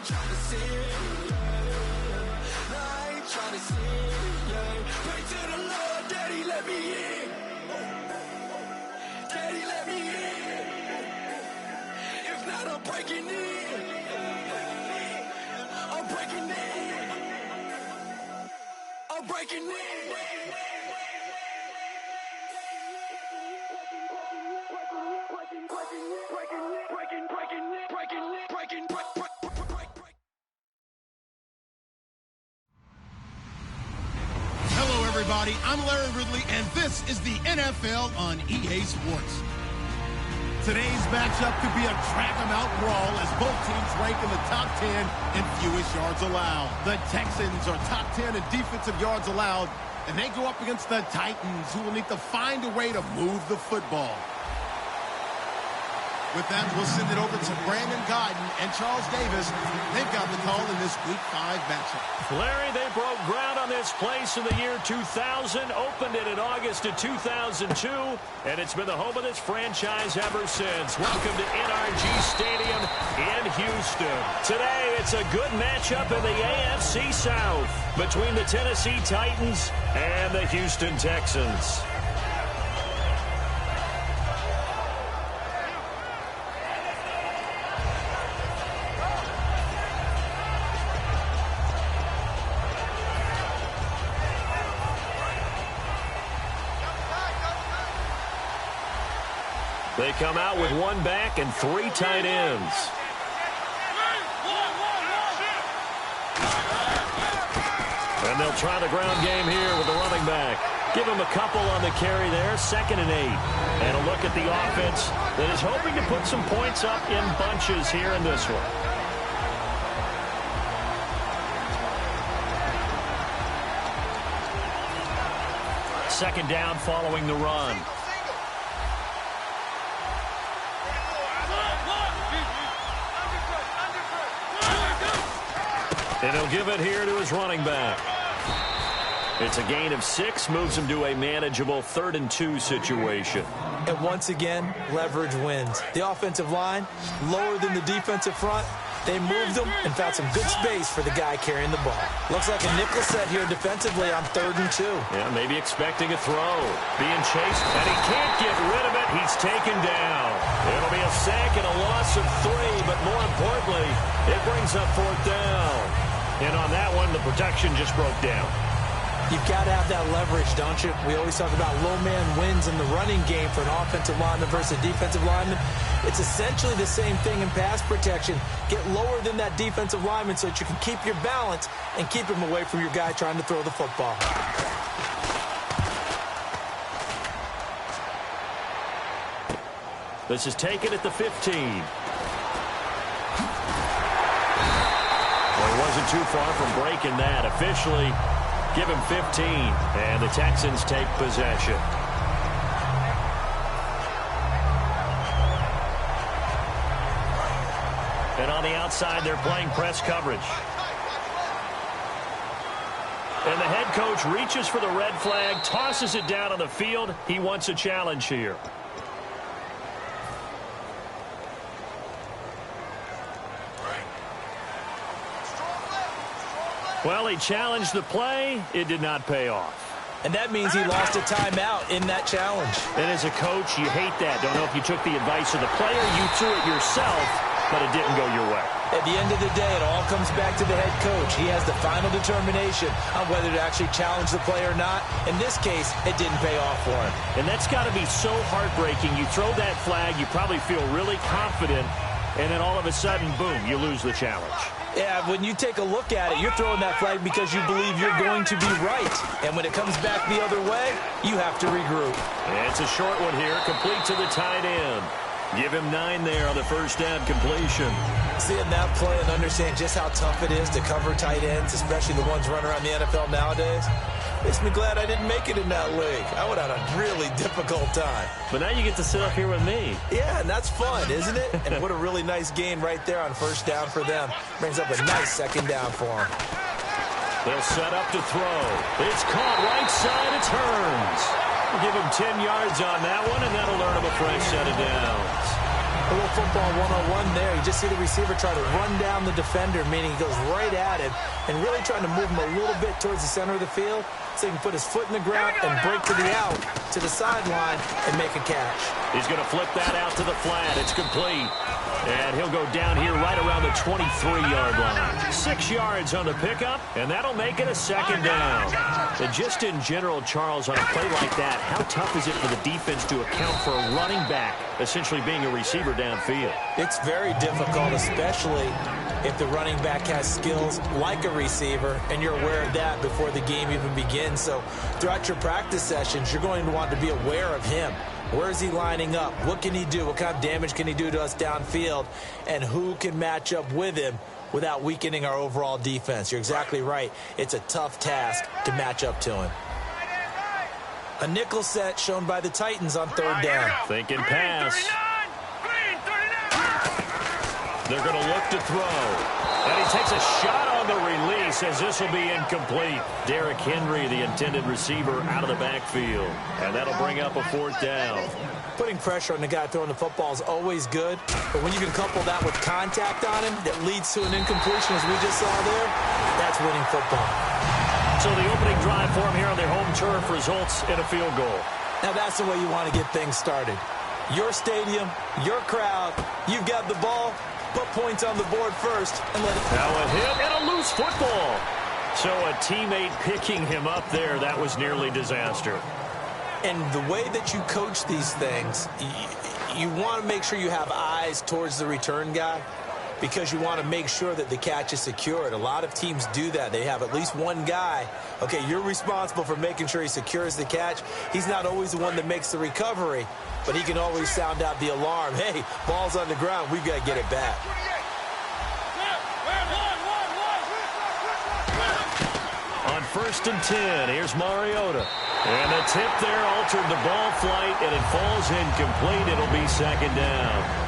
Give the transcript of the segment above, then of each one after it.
ain't tryna sin, yeah. No, I ain't tryna sin, yeah. Pray to the Lord, Daddy, let me in. Daddy, let me in. If not, I'm breaking in. I'm breaking in. I'm breaking in. Hello, everybody. I'm Larry Ridley, and this is the NFL on EA Sports. Today's matchup could be a drag-em-out brawl as both teams rank in the top 10 in fewest yards allowed. The Texans are top 10 in defensive yards allowed, and they go up against the Titans, who will need to find a way to move the football. With that, we'll send it over to Brandon Guyton and Charles Davis. They've got the call in this Week 5 matchup. Larry, they broke ground on this place in the year 2000, opened it in August of 2002, and it's been the home of this franchise ever since. Welcome to NRG Stadium in Houston. Today, it's a good matchup in the AFC South between the Tennessee Titans and the Houston Texans. They come out with one back and 3 tight ends. And they'll try the ground game here with the running back. Give him a couple on the carry there, 2nd and 8. And a look at the offense that is hoping to put some points up in bunches here in this one. Second down following the run. And he'll give it here to his running back. It's a gain of 6, moves him to a manageable 3rd and 2 situation. And once again, leverage wins. The offensive line, lower than the defensive front. They moved them and found some good space for the guy carrying the ball. Looks like a nickel set here defensively on 3rd and 2. Yeah, maybe expecting a throw. Being chased, and he can't get rid of it. He's taken down. It'll be a sack and a loss of 3, but more importantly, it brings up 4th down. And on that one, the protection just broke down. You've got to have that leverage, don't you? We always talk about low man wins in the running game for an offensive lineman versus a defensive lineman. It's essentially the same thing in pass protection. Get lower than that defensive lineman so that you can keep your balance and keep him away from your guy trying to throw the football. This is taken at the 15. Well, he wasn't too far from breaking that. Officially, give him 15, and the Texans take possession. And on the outside, they're playing press coverage. And the head coach reaches for the red flag, tosses it down on the field. He wants a challenge here. Well, he challenged the play. It did not pay off. And that means he lost a timeout in that challenge. And as a coach, you hate that. Don't know if you took the advice of the player. You threw it yourself, but it didn't go your way. At the end of the day, it all comes back to the head coach. He has the final determination on whether to actually challenge the play or not. In this case, it didn't pay off for him. And that's got to be so heartbreaking. You throw that flag, you probably feel really confident, and then all of a sudden, boom, you lose the challenge. Yeah, when you take a look at it, you're throwing that flag because you believe you're going to be right. And when it comes back the other way, you have to regroup. And it's a short one here, complete to the tight end. Give him 9 there on the first down completion. Seeing that play and understand just how tough it is to cover tight ends, especially the ones running around the NFL nowadays, makes me glad I didn't make it in that league. I would have had a really difficult time. But now you get to sit up here with me. Yeah, and that's fun, isn't it? And what a really nice gain right there on first down for them. Brings up a nice second down for them. They'll set up to throw. It's caught right side. It turns. We'll give him 10 yards on that one, and that'll earn him a fresh set of downs. A little football 101 there. You just see the receiver try to run down the defender, meaning he goes right at him and really trying to move him a little bit towards the center of the field so he can put his foot in the ground and break to the out, to the sideline, and make a catch. He's going to flip that out to the flat. It's complete. And he'll go down here right around the 23-yard line. 6 yards on the pickup, and that'll make it a second down. And just in general, Charles, on a play like that, how tough is it for the defense to account for a running back essentially being a receiver downfield? It's very difficult, especially if the running back has skills like a receiver, and you're aware of that before the game even begins. So throughout your practice sessions, you're going to want to be aware of him. Where is he lining up? What can he do? What kind of damage can he do to us downfield? And who can match up with him without weakening our overall defense? You're exactly right. It's a tough task to match up to him. A nickel set shown by the Titans on third down. Thinking pass. They're going to look to throw. And he takes a shot on the release as this will be incomplete. Derrick Henry, the intended receiver, out of the backfield. And that'll bring up a fourth down. Putting pressure on the guy throwing the football is always good. But when you can couple that with contact on him that leads to an incompletion, as we just saw there, that's winning football. So the opening drive for him here on their home turf results in a field goal. Now that's the way you want to get things started. Your stadium, your crowd, you've got the ball. Put points on the board first and let it... Now a hit and a loose football. So a teammate picking him up there, that was nearly disaster. And the way that you coach these things, you want to make sure you have eyes towards the return guy because you want to make sure that the catch is secured. A lot of teams do that. They have at least one guy. Okay, you're responsible for making sure he secures the catch. He's not always the one that makes the recovery, but he can always sound out the alarm. Hey, ball's on the ground. We've got to get it back. On 1st and 10, here's Mariota. And the tip there altered the ball flight, and it falls incomplete. It'll be second down.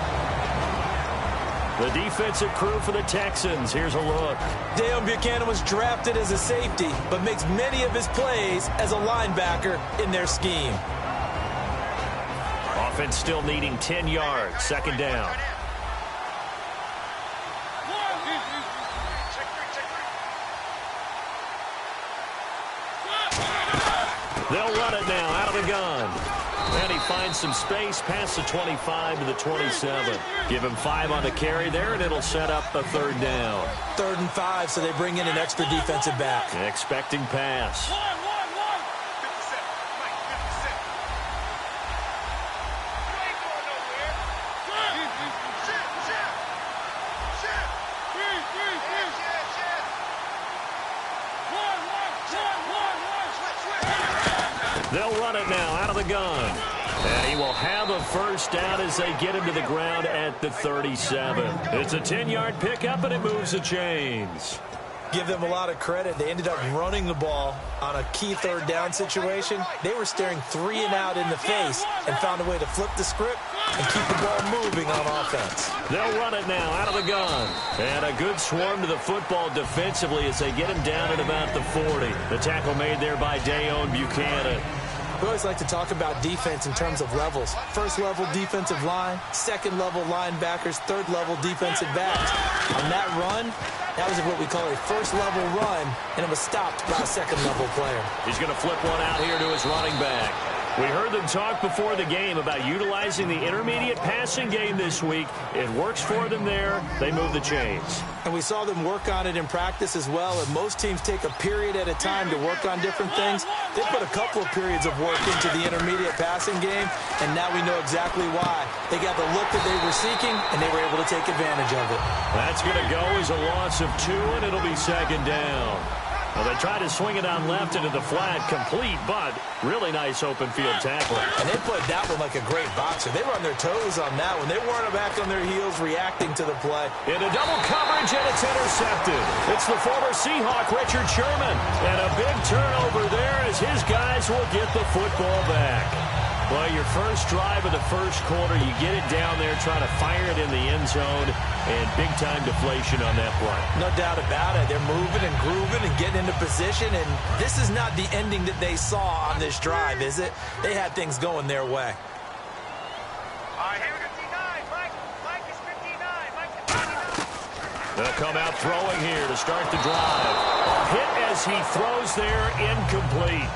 The defensive crew for the Texans. Here's a look. Deion Buchanan was drafted as a safety, but makes many of his plays as a linebacker in their scheme. Offense still needing 10 yards. Second down. They'll run it now out of the gun. And he finds some space past the 25 to the 27. Give him 5 on the carry there, and it'll set up a third down. 3rd and 5, so they bring in an extra defensive back. Expecting pass. They'll run it now out of the gun. And he will have a first down as they get him to the ground at the 37. It's a 10-yard pickup, and it moves the chains. Give them a lot of credit. They ended up running the ball on a key third down situation. They were staring 3 and out in the face and found a way to flip the script and keep the ball moving on offense. They'll run it now out of the gun. And a good swarm to the football defensively as they get him down at about the 40. The tackle made there by Deion Buchanan. We always like to talk about defense in terms of levels. 1st level defensive line, 2nd level linebackers, 3rd level defensive backs. On that run, that was what we call a 1st level run, and it was stopped by a 2nd level player. He's going to flip one out here to his running back. We heard them talk before the game about utilizing the intermediate passing game this week. It works for them there. They move the chains. And we saw them work on it in practice as well. And most teams take a period at a time to work on different things. They put a couple of periods of work into the intermediate passing game, and now we know exactly why. They got the look that they were seeking, and they were able to take advantage of it. That's going to go as a loss of 2, and it'll be second down. Well, they tried to swing it on left into the flat, complete, but really nice open field tackle. And they played that one like a great boxer. They were on their toes on that one. They weren't back on their heels reacting to the play. Into double coverage, and it's intercepted. It's the former Seahawk, Richard Sherman. And a big turnover there as his guys will get the football back. Well, your first drive of the first quarter, you get it down there, try to fire it in the end zone, and big-time deflation on that play. No doubt about it. They're moving and grooving and getting into position, and this is not the ending that they saw on this drive, is it? They had things going their way. All right, here we go, D9, Mike. They'll come out throwing here to start the drive. Hit as he throws there, incomplete.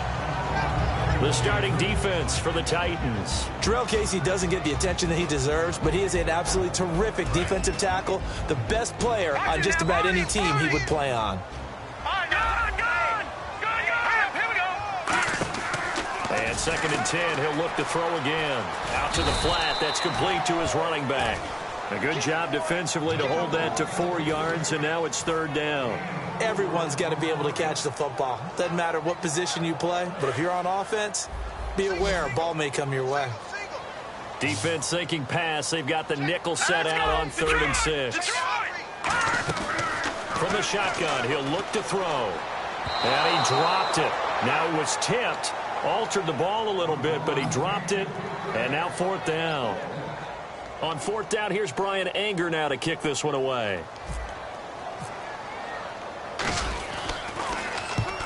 The starting defense for the Titans. Terrell Casey doesn't get the attention that he deserves, but he is an absolutely terrific defensive tackle, the best player on just about any team he would play on. And 2nd and 10, he'll look to throw again. Out to the flat, that's complete to his running back. A good job defensively to hold that to 4 yards, and now it's 3rd down. Everyone's got to be able to catch the football. Doesn't matter what position you play, but if you're on offense, be aware a ball may come your way. Defense thinking pass. They've got the nickel set out on 3rd and 6. From the shotgun, he'll look to throw. And he dropped it. Now it was tipped. Altered the ball a little bit, but he dropped it. And now 4th down. On 4th down, here's Brian Anger now to kick this one away.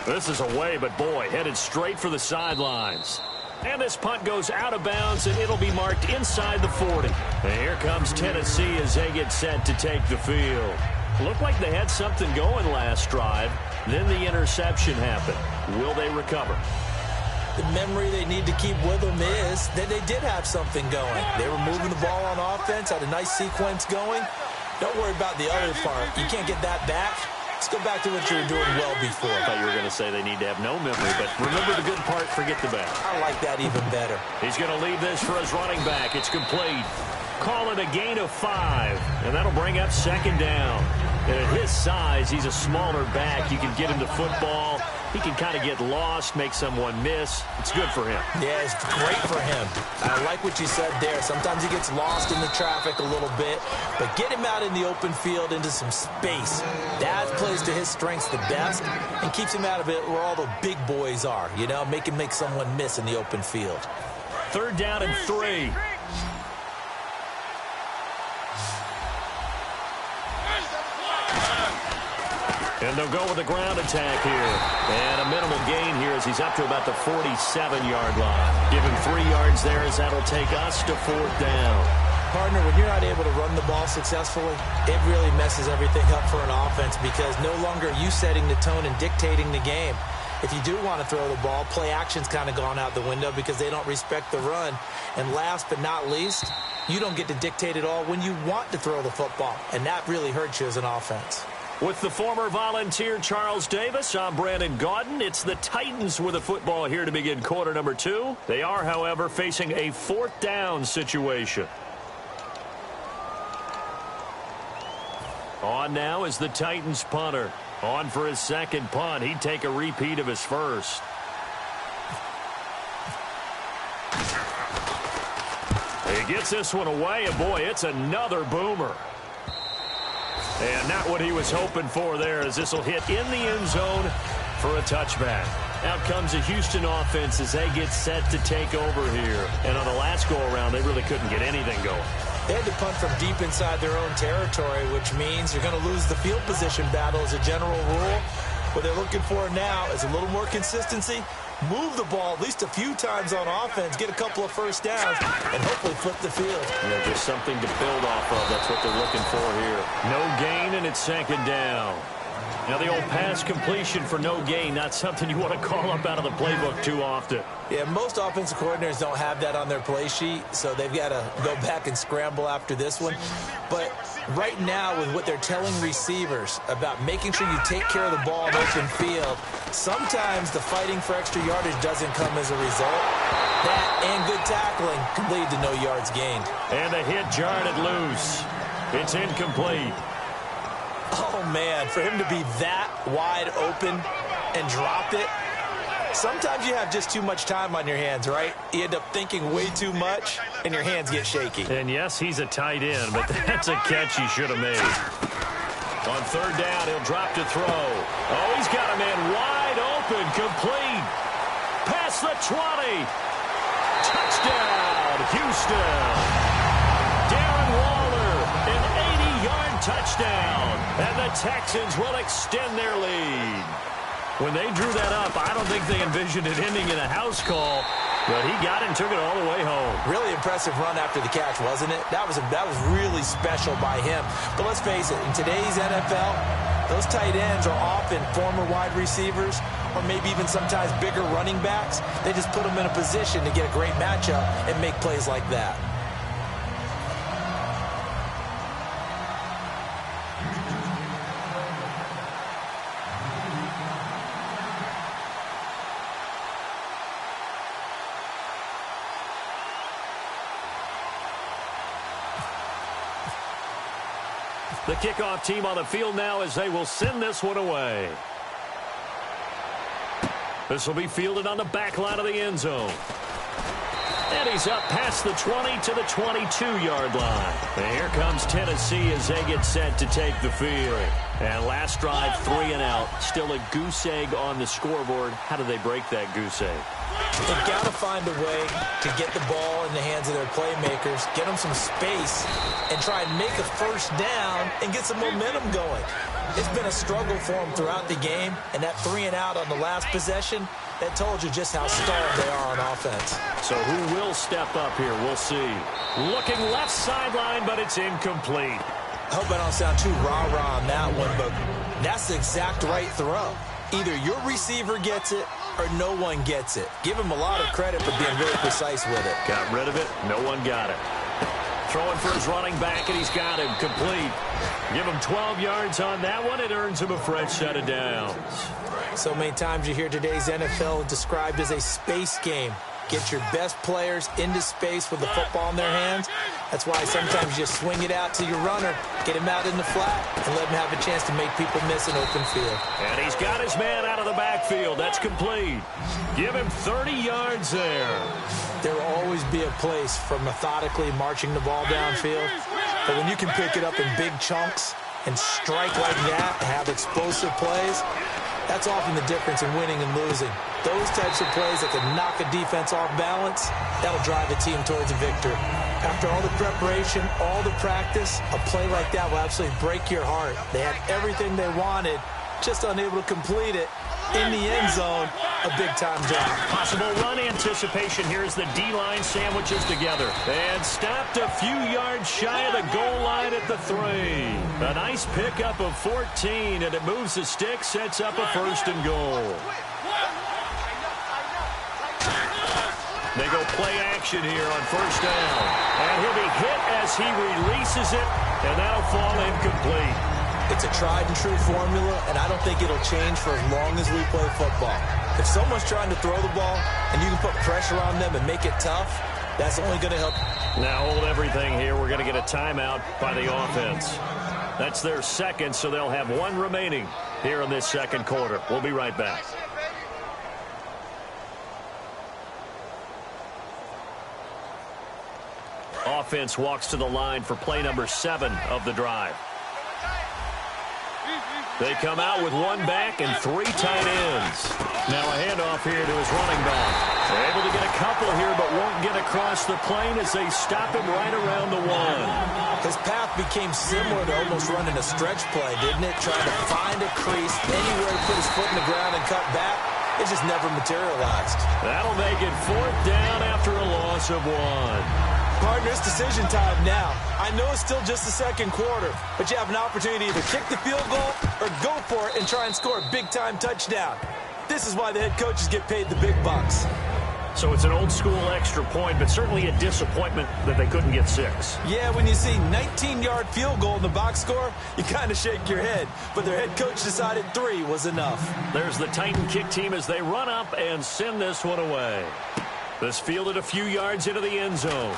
This is away, but boy, headed straight for the sidelines. And this punt goes out of bounds, and it'll be marked inside the 40. And here comes Tennessee as they get set to take the field. Looked like they had something going last drive. Then the interception happened. Will they recover? The memory they need to keep with them is that they did have something going. They were moving the ball on offense, had a nice sequence going. Don't worry about the other part. You can't get that back. Let's go back to what you were doing well before. I thought you were going to say they need to have no memory, but remember the good part, forget the bad. I like that even better. He's going to leave this for his running back. It's complete. Call it a gain of 5, and that'll bring up 2nd down. And at his size, he's a smaller back. You can get him the football. He can kind of get lost, make someone miss. It's good for him. Yeah, it's great for him. I like what you said there. Sometimes he gets lost in the traffic a little bit, but get him out in the open field into some space. That plays to his strengths the best and keeps him out of it where all the big boys are, you know, make someone miss in the open field. 3rd down and 3. And they'll go with a ground attack here. And a minimal gain here as he's up to about the 47-yard line. Give him 3 yards there as that'll take us to 4th down. Partner, when you're not able to run the ball successfully, it really messes everything up for an offense because no longer are you setting the tone and dictating the game. If you do want to throw the ball, play action's kind of gone out the window because they don't respect the run. And last but not least, you don't get to dictate it all when you want to throw the football. And that really hurts you as an offense. With the former Volunteer Charles Davis, I'm Brandon Gaudin. It's the Titans with the football here to begin quarter number 2. They are, however, facing a 4th down situation. On now is the Titans punter. On for his 2nd punt. He'd take a repeat of his first. He gets this one away, and boy, it's another boomer. And not what he was hoping for there as this will hit in the end zone for a touchback. Out comes the Houston offense as they get set to take over here. And on the last go-around, they really couldn't get anything going. They had to punt from deep inside their own territory, which means you're going to lose the field position battle as a general rule. What they're looking for now is a little more consistency. Move the ball at least a few times on offense, get a couple of first downs, and hopefully flip the field. Yeah, just something to build off of. That's what they're looking for here. No gain, and it's 2nd down. Now, the old pass completion for no gain, not something you want to call up out of the playbook too often. Yeah, most offensive coordinators don't have that on their play sheet, so they've got to go back and scramble after this one. But right now, with what they're telling receivers about making sure you take care of the ball in open field, sometimes the fighting for extra yardage doesn't come as a result. That and good tackling can lead to no yards gained. And the hit jarred it loose. It's incomplete. Oh, man, for him to be that wide open and drop it, sometimes you have just too much time on your hands, right? You end up thinking way too much, and your hands get shaky. And, yes, he's a tight end, but that's a catch he should have made. On 3rd down, he'll drop to throw. Oh, he's got a man wide open, complete. Past the 20. Touchdown, Houston. Darren Waller, an 80-yard touchdown. And the Texans will extend their lead. When they drew that up, I don't think they envisioned it ending in a house call. But he got it and took it all the way home. Really impressive run after the catch, wasn't it? That was really special by him. But let's face it, in today's NFL, those tight ends are often former wide receivers or maybe even sometimes bigger running backs. They just put them in a position to get a great matchup and make plays like that. The kickoff team on the field now as they will send this one away. This will be fielded on the back line of the end zone. And he's up past the 20 to the 22-yard line. And here comes Tennessee as they get set to take the field. And last drive, 3 and out. Still a goose egg on the scoreboard. How do they break that goose egg? They've got to find a way to get the ball in the hands of their playmakers, get them some space, and try and make a first down and get some momentum going. It's been a struggle for them throughout the game, and that 3 and out on the last possession, that told you just how stalled they are on offense. So who will step up here? We'll see. Looking left sideline, but it's incomplete. I hope I don't sound too rah-rah on that one, but that's the exact right throw. Either your receiver gets it or no one gets it. Give him a lot of credit for being very precise with it. Got rid of it. No one got it. Throwing for his running back, and he's got him complete. Give him 12 yards on that one. It earns him a fresh set of downs. So many times you hear today's NFL described as a space game. Get your best players into space with the football in their hands. That's why sometimes you just swing it out to your runner, get him out in the flat, and let him have a chance to make people miss an open field. And he's got his man out of the backfield. That's complete. Give him 30 yards there. There will always be a place for methodically marching the ball downfield. But when you can pick it up in big chunks and strike like that and have explosive plays, that's often the difference in winning and losing. Those types of plays that can knock a defense off balance, that'll drive a team towards a victory. After all the preparation, all the practice, a play like that will absolutely break your heart. They had everything they wanted, just unable to complete it. In the end zone, a big-time drop. Possible run anticipation. Here's the D-line sandwiches together. And stopped a few yards shy of the goal line at the 3. A nice pickup of 14, and it moves the stick, sets up a 1st and goal. They go play action here on 1st down. And he'll be hit as he releases it, and that'll fall incomplete. It's a tried-and-true formula, and I don't think it'll change for as long as we play football. If someone's trying to throw the ball and you can put pressure on them and make it tough, that's only going to help. Now hold everything here. We're going to get a timeout by the offense. That's their second, so they'll have 1 remaining here in this second quarter. We'll be right back. Offense walks to the line for play number 7 of the drive. They come out with 1 back and 3 tight ends. Now a handoff here to his running back. They're able to get a couple here, but won't get across the plane as they stop him right around the 1. His path became similar to almost running a stretch play, didn't it? Trying to find a crease, anywhere to put his foot in the ground and cut back. It just never materialized. That'll make it 4th down after a loss of 1. Partner, it's decision time now. I know it's still just the second quarter, but you have an opportunity to either kick the field goal or go for it and try and score a big-time touchdown. This is why the head coaches get paid the big bucks. So it's an old-school extra point, but certainly a disappointment that they couldn't get 6. Yeah, when you see 19-yard field goal in the box score, you kind of shake your head. But their head coach decided 3 was enough. There's the Titan kick team as they run up and send this one away. This fielded a few yards into the end zone.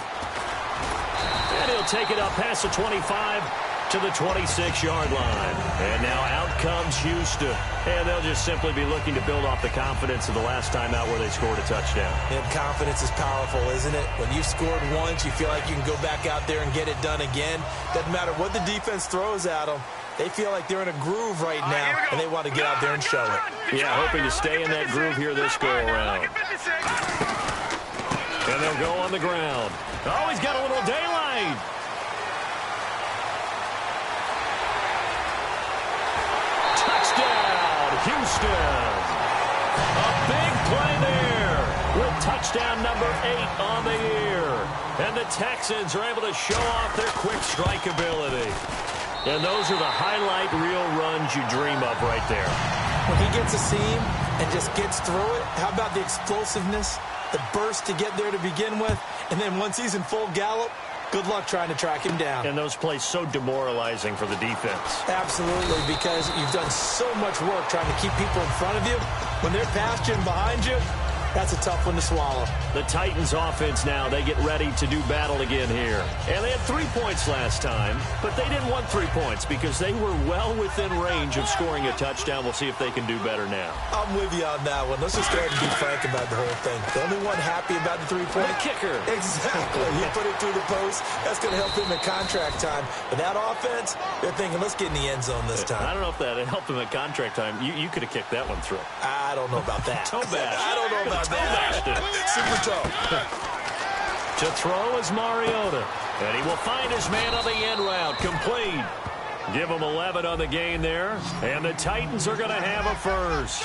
And he'll take it up past the 25 to the 26-yard line. And now out comes Houston. And they'll just simply be looking to build off the confidence of the last time out where they scored a touchdown. And confidence is powerful, isn't it? When you've scored once, you feel like you can go back out there and get it done again. Doesn't matter what the defense throws at them. They feel like they're in a groove right now, and they want to get out there and show it. Yeah, hoping to stay in that groove here this go-around. And they'll go on the ground. Oh, he's got a little daylight. Touchdown, Houston. A big play there with touchdown number 8 on the year. And the Texans are able to show off their quick strike ability. And those are the highlight reel runs you dream of right there. When he gets a seam and just gets through it, how about the explosiveness, the burst to get there to begin with, and then once he's in full gallop, good luck trying to track him down. And those plays so demoralizing for the defense. Absolutely, because you've done so much work trying to keep people in front of you. When they're past you and behind you, that's a tough one to swallow. The Titans offense now, they get ready to do battle again here. And they had 3 points last time, but they didn't want 3 points because they were well within range of scoring a touchdown. We'll see if they can do better now. I'm with you on that one. Let's just go ahead and be frank about the whole thing. The only one happy about the 3-point. The kicker. Exactly. He put it through the post. That's going to help him at contract time. But that offense, they're thinking, let's get in the end zone this time. I don't know if that helped him at contract time. You could have kicked that one through. I don't know about that. Toe bash. I don't know about that. Super toe. To throw is Mariota. And he will find his man on the end route. Complete. Give him 11 on the gain there. And the Titans are going to have a first.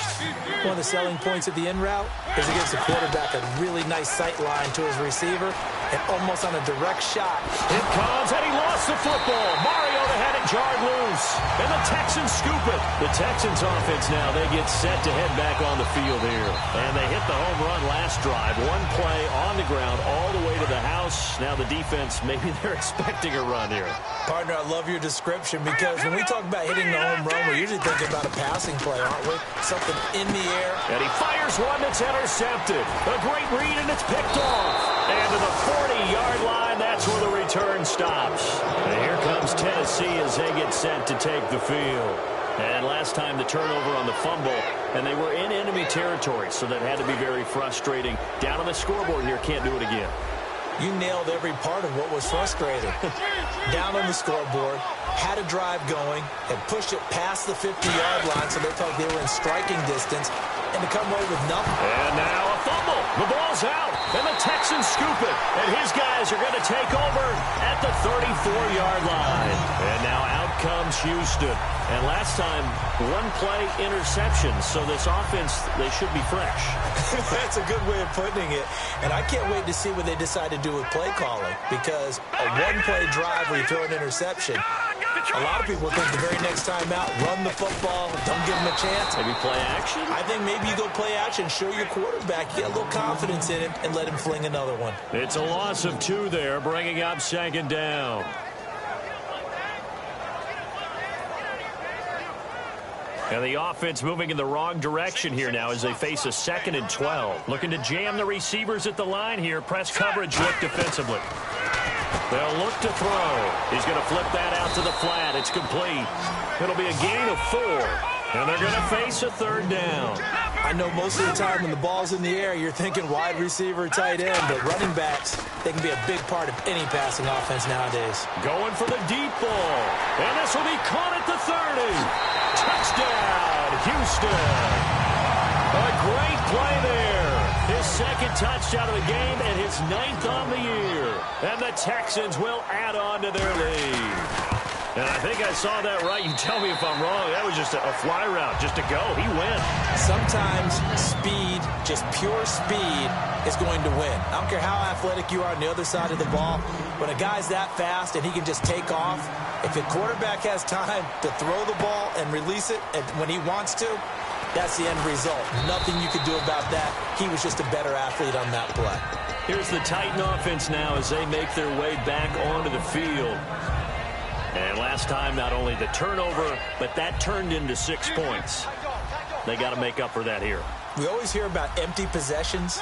One of the selling points of the end route is it gives the quarterback a really nice sight line to his receiver and almost on a direct shot. It comes, and he lost the football. Mariota had it jarred loose. And the Texans scoop it. The Texans offense now, they get set to head back on the field here. And they hit the home run last drive. One play on the ground all the way to the house. Now the defense, maybe they're expecting a run here. Partner, I love your description because when we talk about hitting the home run, we're usually thinking about a passing play, aren't we? Something in the air. And he fires one that's intercepted. A great read, and it's picked off. And to the 40-yard line, that's where the return stops. And here comes Tennessee as they get set to take the field. And last time the turnover on the fumble, and they were in enemy territory, so that had to be very frustrating. Down on the scoreboard here, can't do it again. You nailed every part of what was frustrating. Down on the scoreboard, had a drive going, and pushed it past the 50-yard line, so they thought they were in striking distance, and to come away with nothing. And now a fumble. The ball's out, and the Texans scoop it. And his guys are going to take over at the 34-yard line. And now out comes Houston. And last time, one-play interception, so this offense, they should be fresh. That's a good way of putting it. And I can't wait to see what they decide to do with play calling, because a one-play drive where you throw an interception, a lot of people think the very next time out, run the football, don't give them a chance. Maybe play action? I think maybe you go play action, show your quarterback, get a little confidence in him, and let him fling another one. It's a loss of 2 there, bringing up second down. And the offense moving in the wrong direction here now as they face a 2nd and 12. Looking to jam the receivers at the line here. Press coverage look defensively. They'll look to throw. He's going to flip that out to the flat. It's complete. It'll be a gain of 4. And they're going to face a 3rd down. I know most of the time when the ball's in the air, you're thinking wide receiver, tight end, but running backs, they can be a big part of any passing offense nowadays. Going for the deep ball. And this will be caught at the 30. Touchdown, Houston. A great play there. His 2nd touchdown of the game and his 9th on the year. And the Texans will add on to their lead. And I think I saw that right. You tell me if I'm wrong. That was just a fly route, just to go. He went. Sometimes speed, just pure speed, is going to win. I don't care how athletic you are on the other side of the ball. When a guy's that fast and he can just take off, if the quarterback has time to throw the ball and release it when he wants to, that's the end result. Nothing you could do about that. He was just a better athlete on that play. Here's the Titan offense now as they make their way back onto the field. And last time, not only the turnover, but that turned into 6 points. They got to make up for that here. We always hear about empty possessions,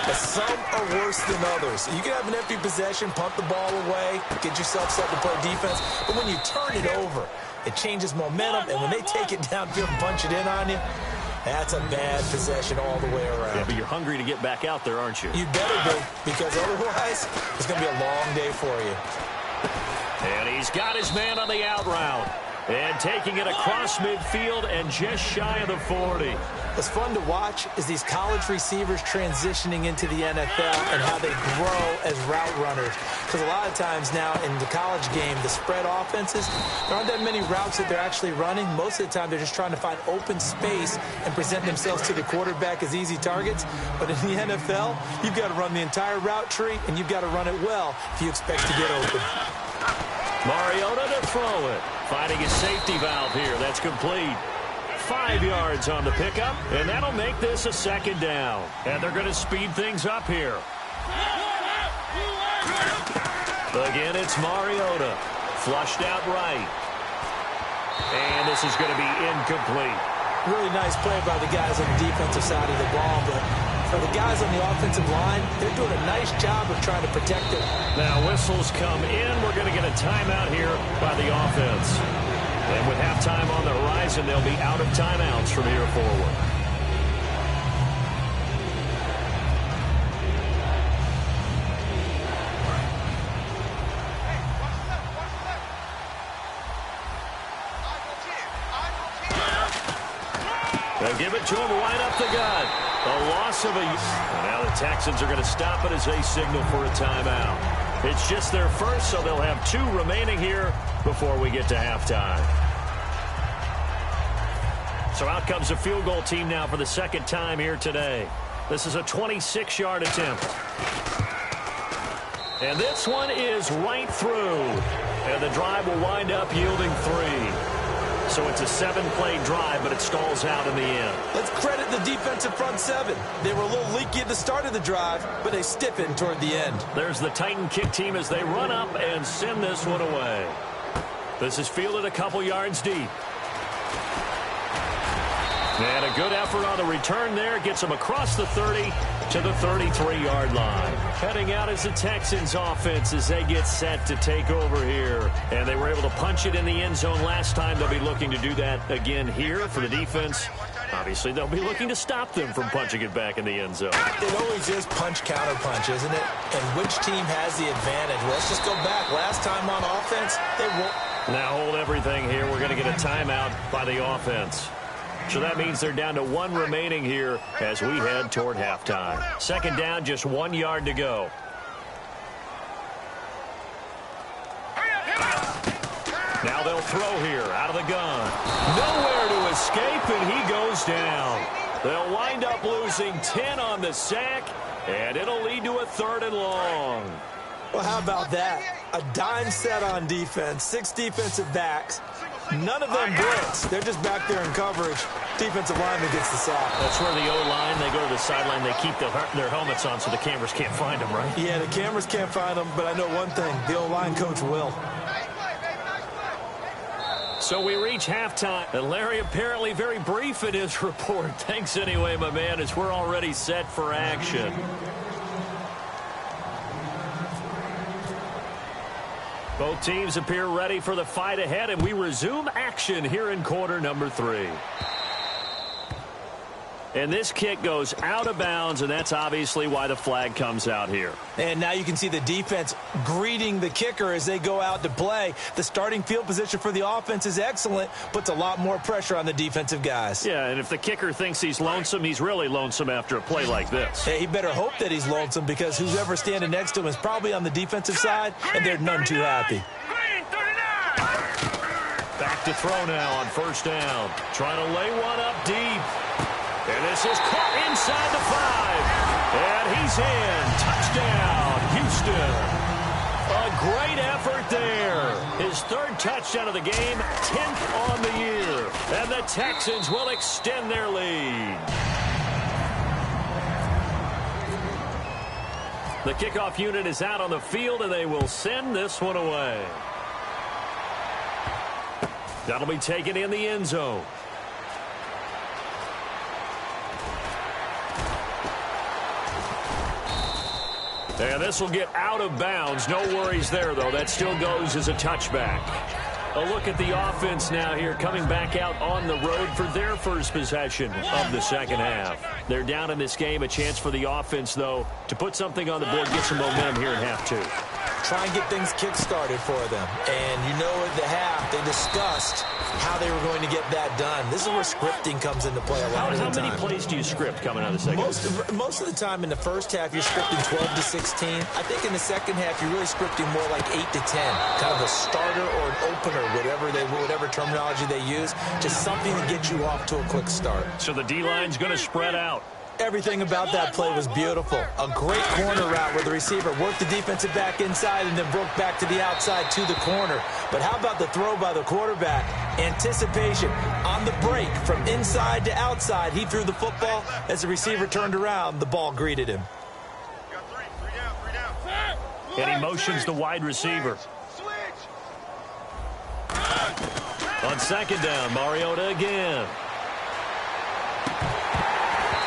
but some are worse than others. You can have an empty possession, pump the ball away, get yourself set to play defense, but when you turn it over, it changes momentum, and when they take it downfield and punch it in on you, that's a bad possession all the way around. Yeah, but you're hungry to get back out there, aren't you? You better be, because otherwise, it's going to be a long day for you. And he's got his man on the out route. And taking it across midfield and just shy of the 40. What's fun to watch is these college receivers transitioning into the NFL and how they grow as route runners. because a lot of times now in the college game, the spread offenses, there aren't that many routes that they're actually running. Most of the time, they're just trying to find open space and present themselves to the quarterback as easy targets. But in the NFL, you've got to run the entire route tree, and you've got to run it well if you expect to get open. Mariota to throw it. Finding his safety valve here. That's complete. 5 yards on the pickup, and that'll make this a second down. And they're going to speed things up here. Again, it's Mariota. Flushed out right. And this is going to be incomplete. Really nice play by the guys on the defensive side of the ball, but for the guys on the offensive line, they're doing a nice job of trying to protect it. Now whistles come in. We're going to get a timeout here by the offense. And with halftime on the horizon, they'll be out of timeouts from here forward. They'll give it to him right up the gut. A loss of a... Now the Texans are going to stop it as they signal for a timeout. It's just their first, so they'll have 2 remaining here before we get to halftime. So out comes a field goal team now for the second time here today. This is a 26-yard attempt. And this one is right through. And the drive will wind up yielding 3. So it's a 7-play drive, but it stalls out in the end. Let's credit the defensive front 7. They were a little leaky at the start of the drive, but they stiffened toward the end. There's the Titan kick team as they run up and send this one away. This is fielded a couple yards deep. And a good effort on the return there. Gets them across the 30 to the 33-yard line. Heading out as the Texans offense as they get set to take over here. And they were able to punch it in the end zone last time. They'll be looking to do that again here for the defense. Obviously, they'll be looking to stop them from punching it back in the end zone. It always is punch-counter-punch, isn't it? And which team has the advantage? Let's just go back. Last time on offense, they won't. Now hold everything here. We're going to get a timeout by the offense. So that means they're down to 1 remaining here as we head toward halftime. Second down, just 1 yard to go. Now they'll throw here out of the gun. Nowhere to escape, and he goes down. They'll wind up losing 10 on the sack, and it'll lead to a 3rd and long. Well, how about that? A dime set on defense, 6 defensive backs. None of them blitz. They're just back there in coverage. Defensive lineman gets the sack. That's where the O-line, they go to the sideline, they keep their helmets on so the cameras can't find them, right? Yeah, the cameras can't find them, but I know one thing. The O-line coach will. So we reach halftime, and Larry apparently very brief in his report. Thanks anyway, my man, as we're already set for action. Both teams appear ready for the fight ahead, and we resume action here in quarter number 3. And this kick goes out of bounds, and that's obviously why the flag comes out here. And now you can see the defense greeting the kicker as they go out to play. The starting field position for the offense is excellent, puts a lot more pressure on the defensive guys. Yeah, and if the kicker thinks he's lonesome, he's really lonesome after a play like this. Hey, he better hope that he's lonesome because whoever's standing next to him is probably on the defensive side, and they're none too happy. Back to throw now on first down. Trying to lay one up deep. And this is caught inside the 5. And he's in. Touchdown, Houston. A great effort there. His 3rd touchdown of the game, 10th on the year. And the Texans will extend their lead. The kickoff unit is out on the field, and they will send this one away. That'll be taken in the end zone. And this will get out of bounds. No worries there, though. That still goes as a touchback. A look at the offense now here, coming back out on the road for their first possession of the second half. They're down in this game. A chance for the offense, though, to put something on the board, get some momentum here in half 2. try and get things kick-started for them. And you know at the half, they discussed how they were going to get that done. This is where scripting comes into play a lot of the time. How many plays do you script coming out of the second? Most of the time in the first half, you're scripting 12 to 16. I think in the second half, you're really scripting more like 8 to 10. Kind of a starter or an opener, whatever terminology they use. Just something to get you off to a quick start. So the D-line's going to spread out. Everything about that play was beautiful. A great corner route where the receiver worked the defensive back inside and then broke back to the outside to the corner. But how about the throw by the quarterback? Anticipation on the break from inside to outside. He threw the football. As the receiver turned around, the ball greeted him. And he motions the wide receiver. On second down, Mariota again.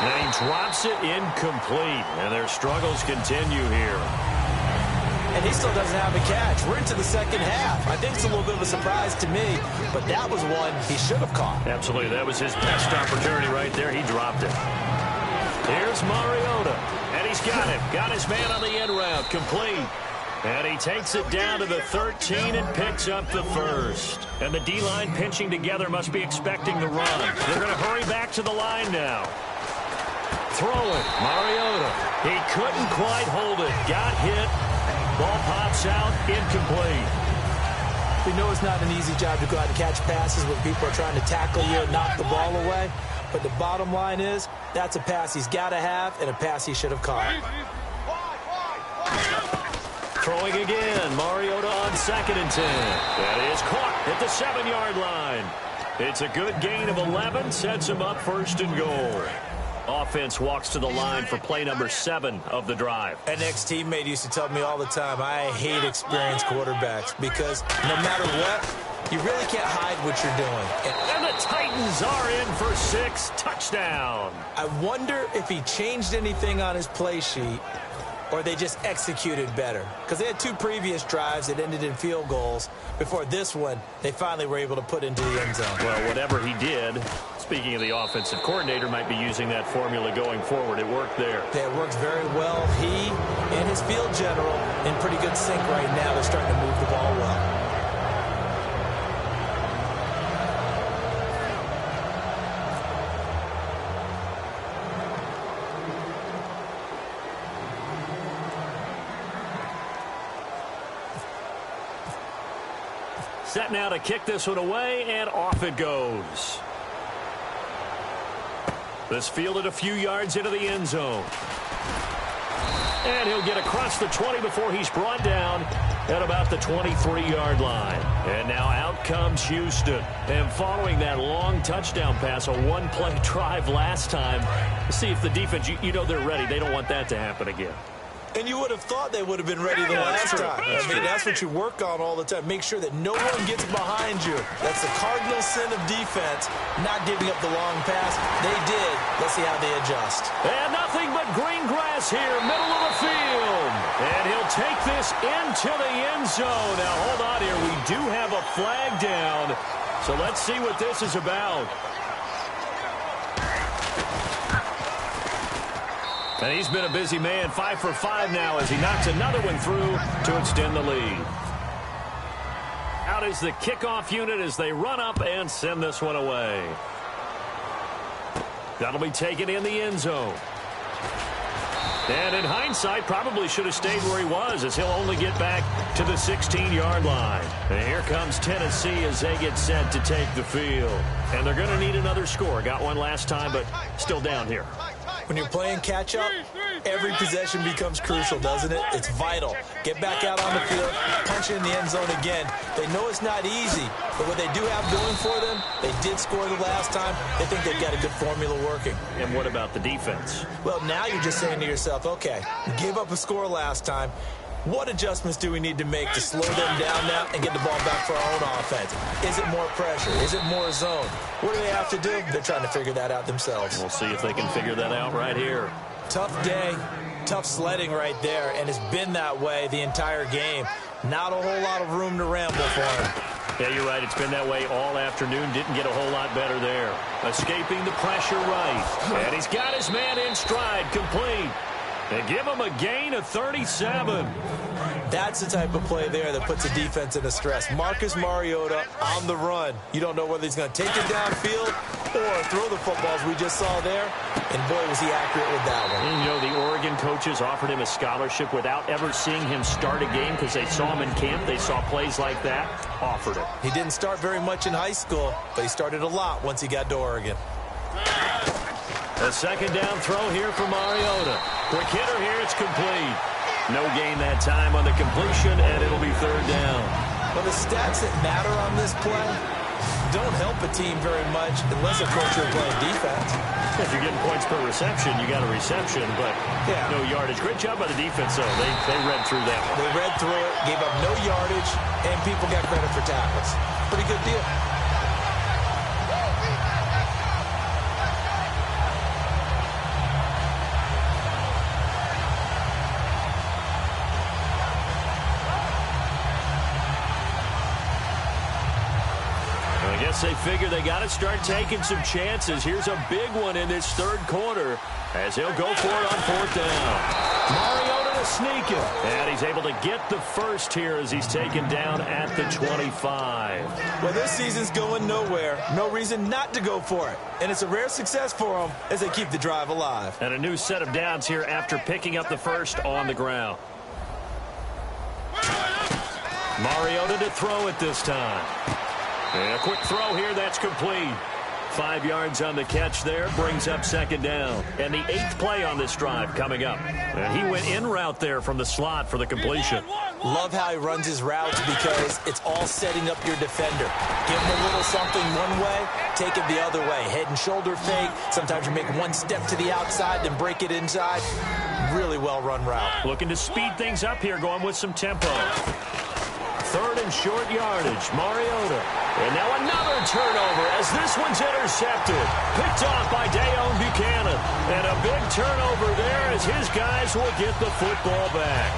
And he drops it incomplete. And their struggles continue here. And he still doesn't have a catch. We're into the second half. I think it's a little bit of a surprise to me, but that was one he should have caught. Absolutely. That was his best opportunity right there. He dropped it. Here's Mariota. And he's got him. Got his man on the end route. Complete. And he takes it down to the 13 and picks up the first. And the D-line pinching together must be expecting the run. They're going to hurry back to the line now. Throwing, Mariota. He couldn't quite hold it. Got hit. Ball pops out, incomplete. We know it's not an easy job to go out and catch passes when people are trying to tackle you and knock the ball away. But the bottom line is, that's a pass he's got to have and a pass he should have caught. Throwing again, Mariota on 2nd and 10. That is caught at the 7-yard line. It's a good gain of 11, sets him up 1st and goal. Offense walks to the line for play number 7 of the drive. An ex-teammate used to tell me all the time, I hate experienced quarterbacks because no matter what, you really can't hide what you're doing. And the Titans are in for 6, touchdown. I wonder if he changed anything on his play sheet or they just executed better. Because they had 2 previous drives that ended in field goals. Before this one, they finally were able to put into the end zone. Well, whatever he did, speaking of the offensive coordinator, might be using that formula going forward. It worked there. Yeah, it works very well. He and his field general in pretty good sync right now. They're starting to move the ball well. Set now to kick this one away, and off it goes. This fielded a few yards into the end zone. And he'll get across the 20 before he's brought down at about the 23-yard line. And now out comes Houston. And following that long touchdown pass, a one-play drive last time, see if the defense, you know they're ready. They don't want that to happen again. And you would have thought they would have been ready the last time. I mean, that's what you work on all the time. Make sure that no one gets behind you. That's the cardinal sin of defense, not giving up the long pass. They did. Let's see how they adjust. And nothing but green grass here, middle of the field. And he'll take this into the end zone. Now, hold on here. We do have a flag down. So let's see what this is about. And he's been a busy man, 5 for 5 now as he knocks another one through to extend the lead. Out is the kickoff unit as they run up and send this one away. That'll be taken in the end zone. And in hindsight, probably should have stayed where he was as he'll only get back to the 16-yard line. And here comes Tennessee as they get set to take the field. And they're going to need another score. Got one last time, but still down here. When you're playing catch-up, every possession becomes crucial, doesn't it? It's vital. Get back out on the field, punch it in the end zone again. They know it's not easy, but what they do have going for them, they did score the last time. They think they've got a good formula working. And what about the defense? Well, now you're just saying to yourself, okay, we gave up a score last time. What adjustments do we need to make to slow them down now and get the ball back for our own offense? Is it more pressure? Is it more zone? What do they have to do? They're trying to figure that out themselves. We'll see if they can figure that out right here. Tough day, tough sledding right there, and it's been that way the entire game. Not a whole lot of room to ramble for him. Yeah, you're right. It's been that way all afternoon. Didn't get a whole lot better there. Escaping the pressure right. And he's got his man in stride, complete. They give him a gain of 37. That's the type of play there that puts a defense in a stress. Marcus Mariota on the run. You don't know whether he's going to take it downfield or throw the footballs we just saw there. And boy, was he accurate with that one. And, you know, the Oregon coaches offered him a scholarship without ever seeing him start a game because they saw him in camp. They saw plays like that, offered it. He didn't start very much in high school, but he started a lot once he got to Oregon. A second down throw here for Mariota. Quick hitter here, it's complete. No gain that time on the completion, and it'll be third down. Well, the stats that matter on this play don't help a team very much unless, of course, you're playing defense. If you're getting points per reception, you got a reception, but no yardage. Great job by the defense, though. They read through that one. They read through it, gave up no yardage, and people got credit for tackles. Pretty good deal. I guess they figure they got to start taking some chances. Here's a big one in this third quarter as he'll go for it on fourth down. Mariota to sneak it. And he's able to get the first here as he's taken down at the 25. Well, this season's going nowhere. No reason not to go for it. And it's a rare success for them as they keep the drive alive. And a new set of downs here after picking up the first on the ground. Mariota to throw it this time. And a quick throw here, that's complete. 5 yards on the catch there, brings up second down. And the 8th play on this drive coming up. And he went in route there from the slot for the completion. Love how he runs his routes because it's all setting up your defender. Give him a little something one way, take it the other way. Head and shoulder fake. Sometimes you make one step to the outside, then break it inside. Really well-run route. Looking to speed things up here, going with some tempo. Third and short yardage, Mariota. And now another turnover as this one's intercepted. Picked off by Dayon Buchanan. And a big turnover there as his guys will get the football back.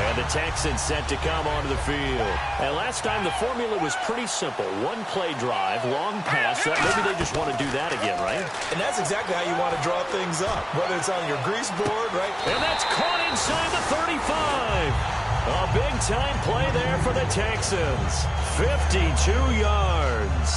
And the Texans set to come onto the field. And last time the formula was pretty simple. One play drive, long pass. Maybe they just want to do that again, right? And that's exactly how you want to draw things up. Whether it's on your grease board, right? And that's caught inside the 35. A big-time play there for the Texans. 52 yards.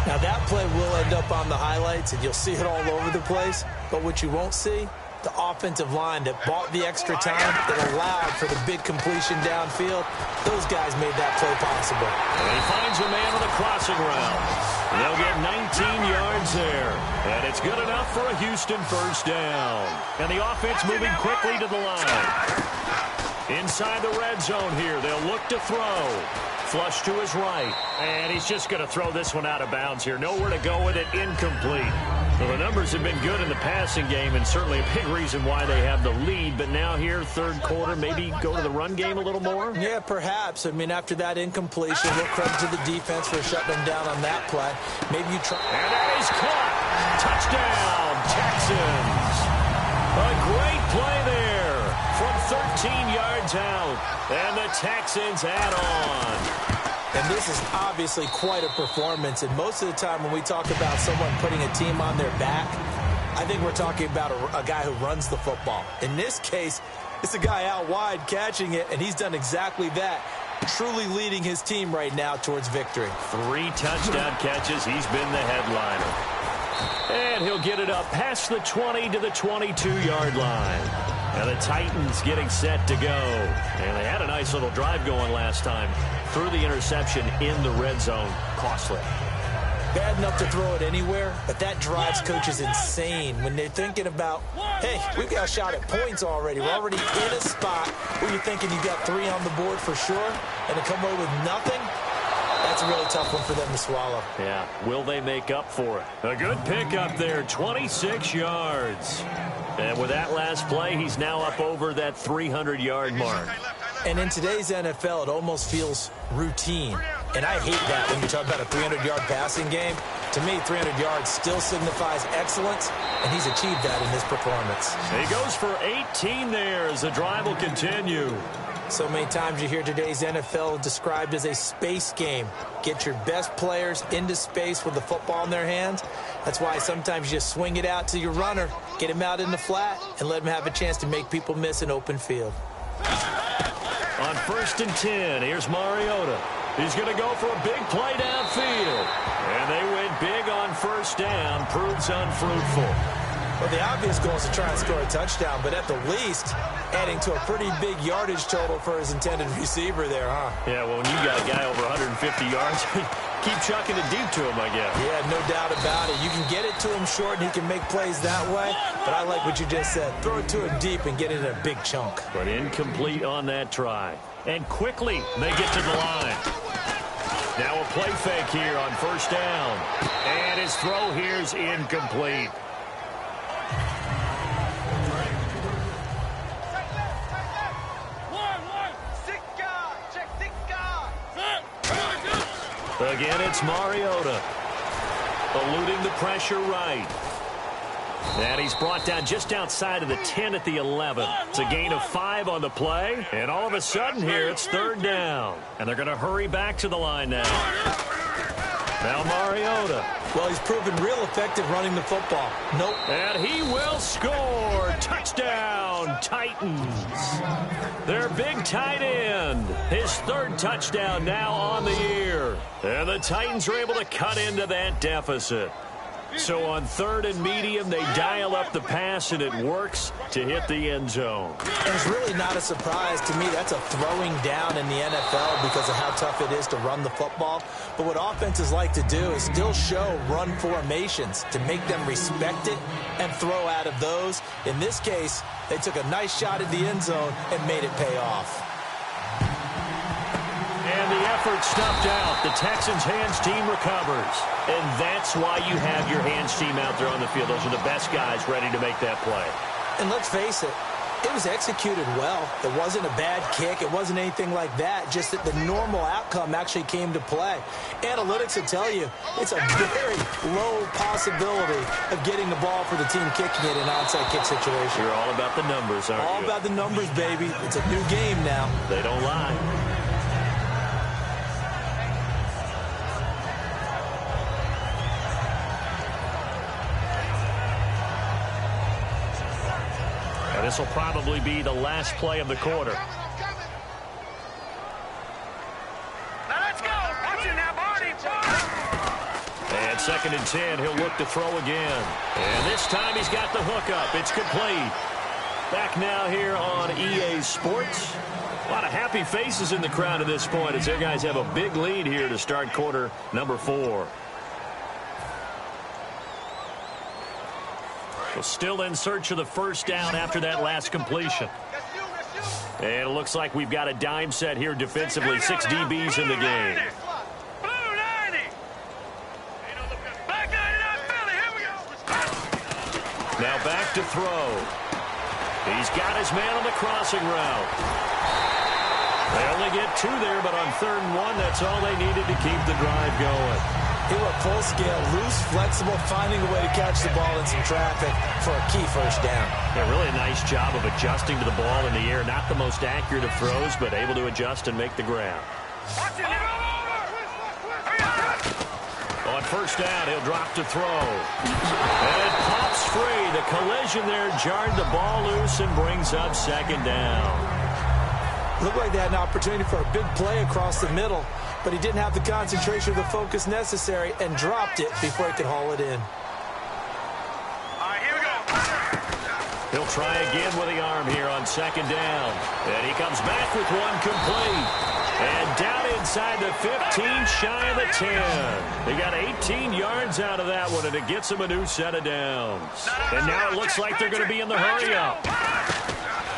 Now, that play will end up on the highlights, and you'll see it all over the place. But what you won't see, the offensive line that bought the extra time, that allowed for the big completion downfield, those guys made that play possible. And he finds a man on the crossing route. They'll get 19 yards there. And it's good enough for a Houston first down. And the offense moving quickly to the line. Inside the red zone here, they'll look to throw. Flush to his right. And he's just going to throw this one out of bounds here. Nowhere to go with it, incomplete. Well, the numbers have been good in the passing game and certainly a big reason why they have the lead. But now here, third quarter, maybe go to the run game a little more? Yeah, perhaps. I mean, after that incompletion, we'll credit to the defense for shutting them down on that play. Maybe you try. And that is caught. Touchdown, Texans. A great play there from 13 yards out. And the Texans add on. And this is obviously quite a performance. And most of the time when we talk about someone putting a team on their back, I think we're talking about a guy who runs the football. In this case, it's a guy out wide catching it, and he's done exactly that. Truly leading his team right now towards victory. 3 touchdown catches. He's been the headliner. And he'll get it up past the 20 to the 22-yard line. And the Titans getting set to go. And they had a nice little drive going last time. Threw the interception in the red zone. Costly. Bad enough to throw it anywhere, but that drives coaches insane when they're thinking about, hey, we've got a shot at points already. We're already in a spot where you're thinking you've got 3 on the board for sure, and to come away with nothing, that's a really tough one for them to swallow. Yeah, will they make up for it? A good pickup there, 26 yards. And with that last play, he's now up over that 300-yard mark. And in today's NFL, it almost feels routine. And I hate that when you talk about a 300-yard passing game. To me, 300 yards still signifies excellence, and he's achieved that in this performance. He goes for 18 there as the drive will continue. So many times you hear today's NFL described as a space game. Get your best players into space with the football in their hands. That's why sometimes you just swing it out to your runner, get him out in the flat, and let him have a chance to make people miss an open field. On 1st and 10. Here's Mariota. He's going to go for a big play downfield. And they went big on 1st down. Proves unfruitful. Well, the obvious goal is to try and score a touchdown, but at the least, adding to a pretty big yardage total for his intended receiver there, huh? Yeah, well, when you got a guy over 150 yards, keep chucking it deep to him, I guess. Yeah, no doubt about it. You can get it to him short, and he can make plays that way, but I like what you just said. Throw it to him deep and get it in a big chunk. But incomplete on that try. And quickly, they get to the line. Now a play fake here on 1st down. And his throw here is incomplete. Again, it's Mariota. Eluding the pressure right. And he's brought down just outside of the 10 at the 11. It's a gain of 5 on the play. And all of a sudden here, it's 3rd down. And they're going to hurry back to the line now. Now Mariota. Well, he's proven real effective running the football. Nope. And he will score. Touchdown, Titans. Their big tight end. His 3rd touchdown now on the year. And the Titans are able to cut into that deficit. So on 3rd and medium, they dial up the pass, and it works to hit the end zone. And it's really not a surprise to me. That's a throwing down in the NFL because of how tough it is to run the football. But what offenses like to do is still show run formations to make them respect it and throw out of those. In this case, they took a nice shot at the end zone and made it pay off. And the effort snuffed out. The Texans' hands team recovers. And that's why you have your hands team out there on the field. Those are the best guys ready to make that play. And let's face it, it was executed well. It wasn't a bad kick. It wasn't anything like that. Just that the normal outcome actually came to play. Analytics will tell you it's a very low possibility of getting the ball for the team kicking it in an onside kick situation. You're all about the numbers, aren't you? All about the numbers, baby. It's a new game now. They don't lie. This will probably be the last play of the quarter. Now let's go. Watch it now, Barney. And 2nd and 10, he'll look to throw again. And this time he's got the hookup. It's complete. Back now here on EA Sports. A lot of happy faces in the crowd at this point as their guys have a big lead here to start quarter number 4. Well, still in search of the 1st down after that last completion. And it looks like we've got a dime set here defensively. 6 DBs in the game. Now back to throw. He's got his man on the crossing route. They only get 2 there, but on 3rd and 1, that's all they needed to keep the drive going. He went full scale, loose, flexible, finding a way to catch the ball in some traffic for a key 1st down. Yeah, really a nice job of adjusting to the ball in the air. Not the most accurate of throws, but able to adjust and make the grab. On 1st down, he'll drop to throw. And it pops free. The collision there jarred the ball loose and brings up 2nd down. Looked like they had an opportunity for a big play across the middle, but he didn't have the concentration or the focus necessary and dropped it before he could haul it in. All right, here we go. He'll try again with the arm here on 2nd down. And he comes back with one complete. And down inside the 15, shy of the 10. He got 18 yards out of that one, and it gets him a new set of downs. And now it looks like they're going to be in the hurry-up.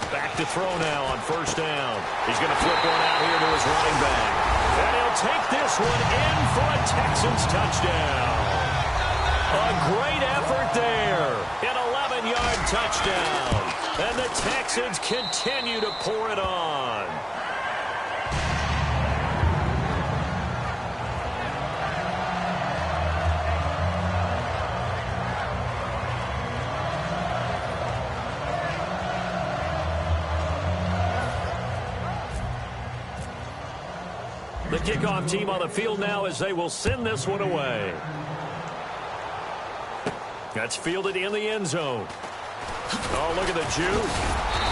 Back to throw now on 1st down. He's going to flip one out here to his running back. And he'll take this one in for a Texans touchdown. A great effort there. An 11-yard touchdown. And the Texans continue to pour it on. The kickoff team on the field now as they will send this one away. That's fielded in the end zone. Oh, look at the juke.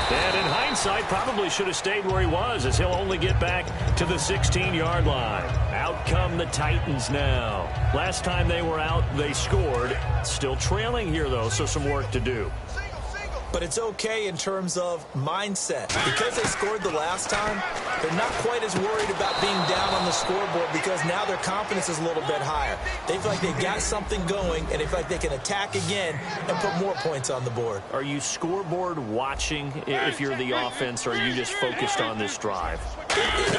And in hindsight, probably should have stayed where he was, as he'll only get back to the 16-yard line. Out come the Titans now. Last time they were out, they scored. Still trailing here, though, so some work to do. But it's okay in terms of mindset. Because they scored the last time, they're not quite as worried about being down on the scoreboard because now their confidence is a little bit higher. They feel like they've got something going, and they feel like they can attack again and put more points on the board. Are you scoreboard watching if you're the offense, or are you just focused on this drive?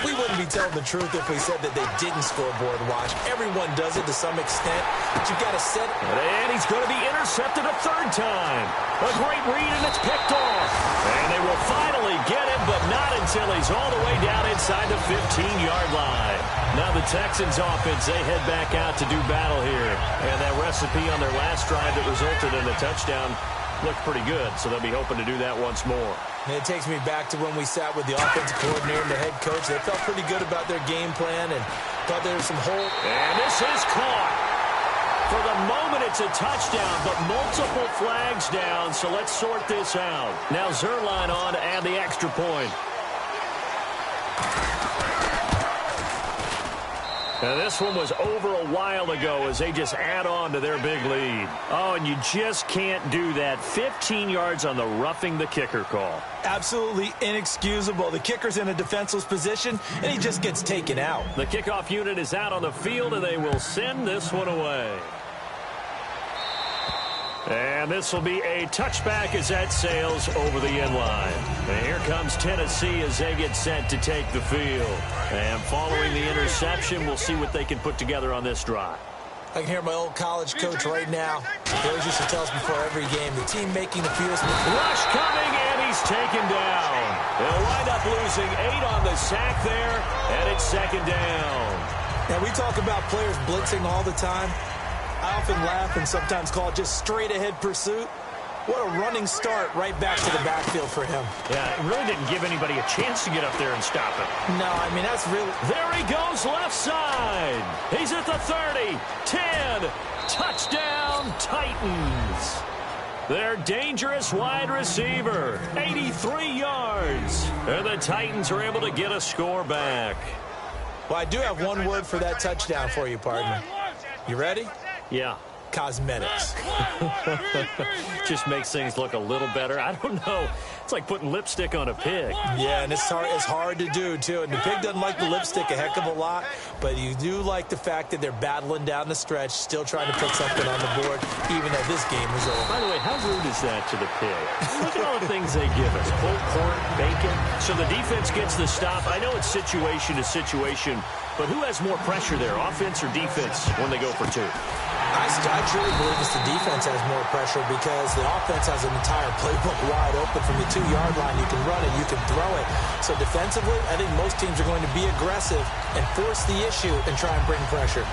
We wouldn't be telling the truth if we said that they didn't scoreboard watch. Everyone does it to some extent, but you've got to set it. And he's going to be intercepted a third time. A great read, and it's picked off. And they will finally get him, but not until he's all the way down inside the 15-yard line. Now the Texans offense, they head back out to do battle here. And that recipe on their last drive that resulted in a touchdown looked pretty good, so they'll be hoping to do that once more. And it takes me back to when we sat with the offensive coordinator and the head coach. They felt pretty good about their game plan and thought there was some hole. And this is caught. For the moment, it's a touchdown, but multiple flags down, so let's sort this out. Now Zerline on to add the extra point. And this one was over a while ago as they just add on to their big lead. Oh, and you just can't do that. 15 yards on the roughing the kicker call. Absolutely inexcusable. The kicker's in a defenseless position, and he just gets taken out. The kickoff unit is out on the field, and they will send this one away. And this will be a touchback as that sails over the end line. And here comes Tennessee as they get set to take the field. And following the interception, we'll see what they can put together on this drive. I can hear my old college coach right now. He always used to tell us before every game, the team making the fewest mistakes. Rush coming, and he's taken down. They'll wind up losing 8 on the sack there, and it's second down. Now, we talk about players blitzing all the time. I often laugh and sometimes call it just straight-ahead pursuit. What a running start right back to the backfield for him. Yeah, it really didn't give anybody a chance to get up there and stop him. No, I mean, that's really... There he goes left side. He's at the 30, 10, touchdown Titans. Their dangerous wide receiver, 83 yards. And the Titans are able to get a score back. Well, I do have one word for that touchdown for you, partner. You ready? Yeah. Cosmetics. Just makes things look a little better. I don't know. It's like putting lipstick on a pig. Yeah, and it's hard to do, too. And the pig doesn't like the lipstick a heck of a lot, but you do like the fact that they're battling down the stretch, still trying to put something on the board, even though this game is over. By the way, how rude is that to the pig? Look at all the things they give us. Pulled pork, bacon. So the defense gets the stop. I know it's situation to situation, but who has more pressure there, offense or defense, when they go for two? I truly believe it's the defense has more pressure because the offense has an entire playbook wide open from the 2-yard line. You can run it, you can throw it. So defensively, I think most teams are going to be aggressive and force the issue and try and bring pressure.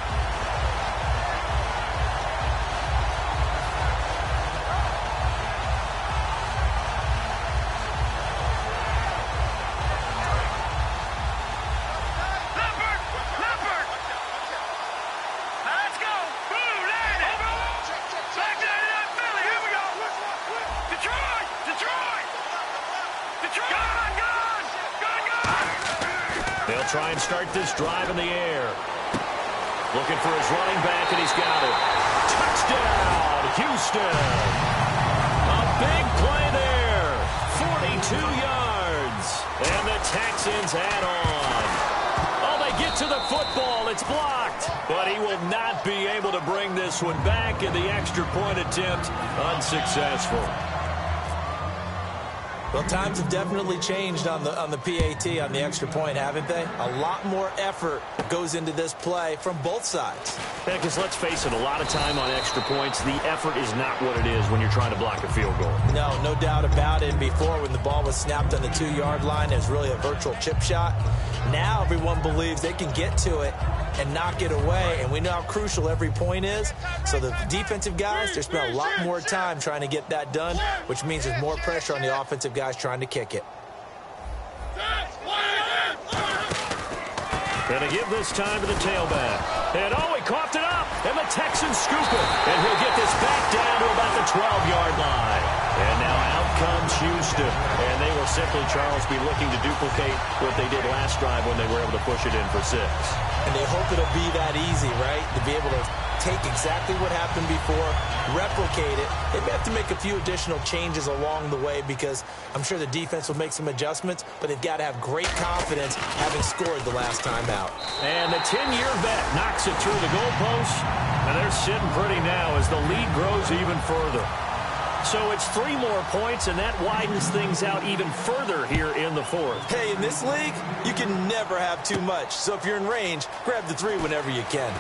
Try and start this drive in the air. Looking for his running back, and he's got it. Touchdown, Houston. A big play there. 42 yards. And the Texans add on. Oh, they get to the football. It's blocked. But he will not be able to bring this one back, and the extra point attempt unsuccessful. Well, times have definitely changed on the PAT, on the extra point, haven't they? A lot more effort goes into this play from both sides. Yeah, because let's face it, a lot of time on extra points, the effort is not what it is when you're trying to block a field goal. No doubt about it. And before, when the ball was snapped on the 2-yard line, it was really a virtual chip shot. Now everyone believes they can get to it and knock it away, and we know how crucial every point is. So the defensive guys, they spent a lot more time trying to get that done, which means there's more pressure on the offensive guys trying to kick it. Gonna give this time to the tailback. And he coughed it up, and the Texans scoop it. And he'll get this back down to about the 12-yard line. And now out comes Houston. And they will simply, Charles, be looking to duplicate what they did last drive when they were able to push it in for 6. And they hope it'll be that easy, right? To be able to take exactly what happened before, replicate it. They may have to make a few additional changes along the way because I'm sure the defense will make some adjustments, but they've got to have great confidence having scored the last time out. And the 10-year vet knocks it through the goalpost. And they're sitting pretty now as the lead grows even further. So it's 3 more points, and that widens things out even further here in the 4th. Hey, in this league, you can never have too much. So if you're in range, grab the 3 whenever you can.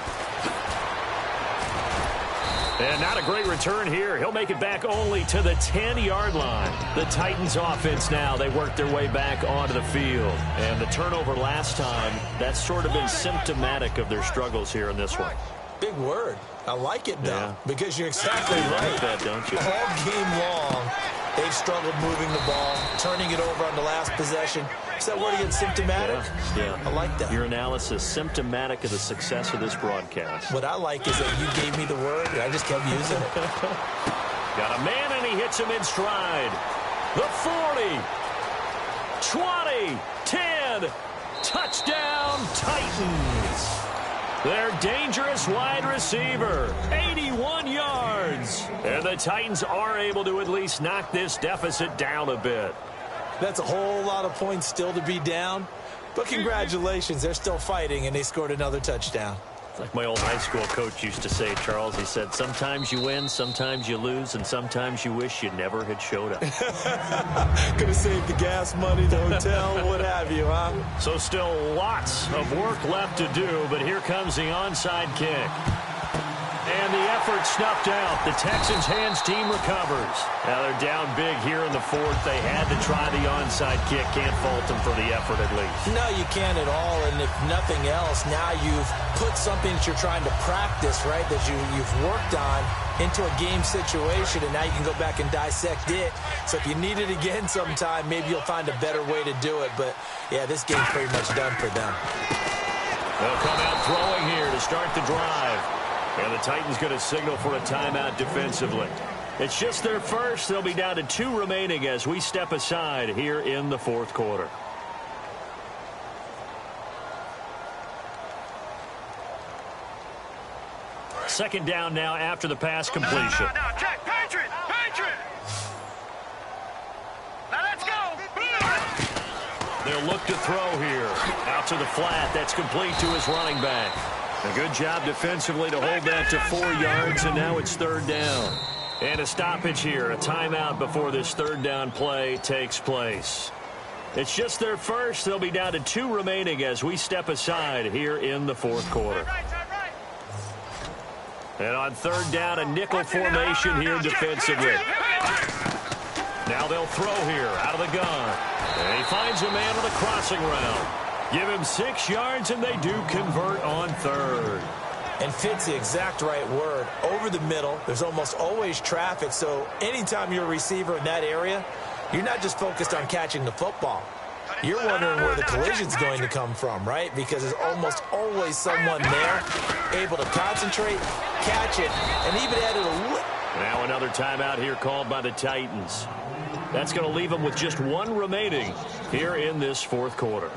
And not a great return here. He'll make it back only to the 10-yard line. The Titans offense now, they work their way back onto the field. And the turnover last time, that's sort of been symptomatic of their struggles here in this one. Big word. I like it, though, Yeah. because you're exactly right. You like that, don't you? All game long, they've struggled moving the ball, turning it over on the last possession. Is that word again, symptomatic? Yeah. I like that. Your analysis, symptomatic of the success of this broadcast. What I like is that you gave me the word, and I just kept using it. Got a man, and he hits him in stride. The 40, 20, 10, touchdown Titans. Their dangerous wide receiver, 81 yards. And the Titans are able to at least knock this deficit down a bit. That's a whole lot of points still to be down. But congratulations, they're still fighting, and they scored another touchdown. Like my old high school coach used to say, Charles, he said, sometimes you win, sometimes you lose, and sometimes you wish you never had showed up. Could have saved the gas money, the hotel, what have you, huh? So still lots of work left to do, but here comes the onside kick. And the effort snuffed out. The Texans' hands team recovers. Now they're down big here in the 4th. They had to try the onside kick. Can't fault them for the effort at least. No, you can't at all. And if nothing else, now you've put something that you're trying to practice, right, that you've worked on into a game situation, and now you can go back and dissect it. So if you need it again sometime, maybe you'll find a better way to do it. But, yeah, this game's pretty much done for them. They'll come out throwing here to start the drive. And the Titans going to signal for a timeout defensively. It's just their first. They'll be down to 2 remaining as we step aside here in the 4th quarter. Second down now after the pass completion. No, check. Patriot! Patriot! Now let's go! They'll look to throw here. Out to the flat. That's complete to his running back. A good job defensively to hold that to 4 yards, and now it's 3rd down. And a stoppage here, a timeout before this 3rd down play takes place. It's just their first. They'll be down to 2 remaining as we step aside here in the 4th quarter. And on 3rd down, a nickel formation here defensively. Now they'll throw here out of the gun. And he finds a man with a crossing route. Give him 6 yards, and they do convert on 3rd. And fits the exact right word. Over the middle, there's almost always traffic, so anytime you're a receiver in that area, you're not just focused on catching the football. You're wondering where the collision's going to come from, right? Because there's almost always someone there able to concentrate, catch it, and even add it a little. Now another timeout here called by the Titans. That's going to leave them with just 1 remaining here in this 4th quarter.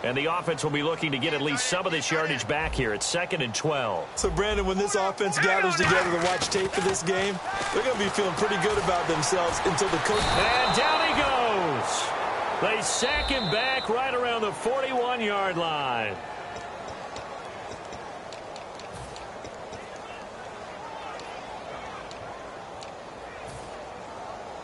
And the offense will be looking to get at least some of this yardage back here. It's 2nd and 12. So, Brandon, when this offense gathers together to watch tape for this game, they're going to be feeling pretty good about themselves until the coach... And down he goes. They sack him back right around the 41-yard line.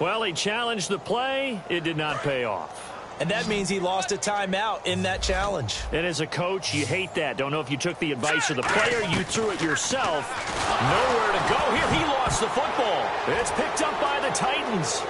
Well, he challenged the play. It did not pay off. And that means he lost a timeout in that challenge. And as a coach, you hate that. Don't know if you took the advice of the player. You threw it yourself. Nowhere to go here. He lost the football. It's picked up by the Titans.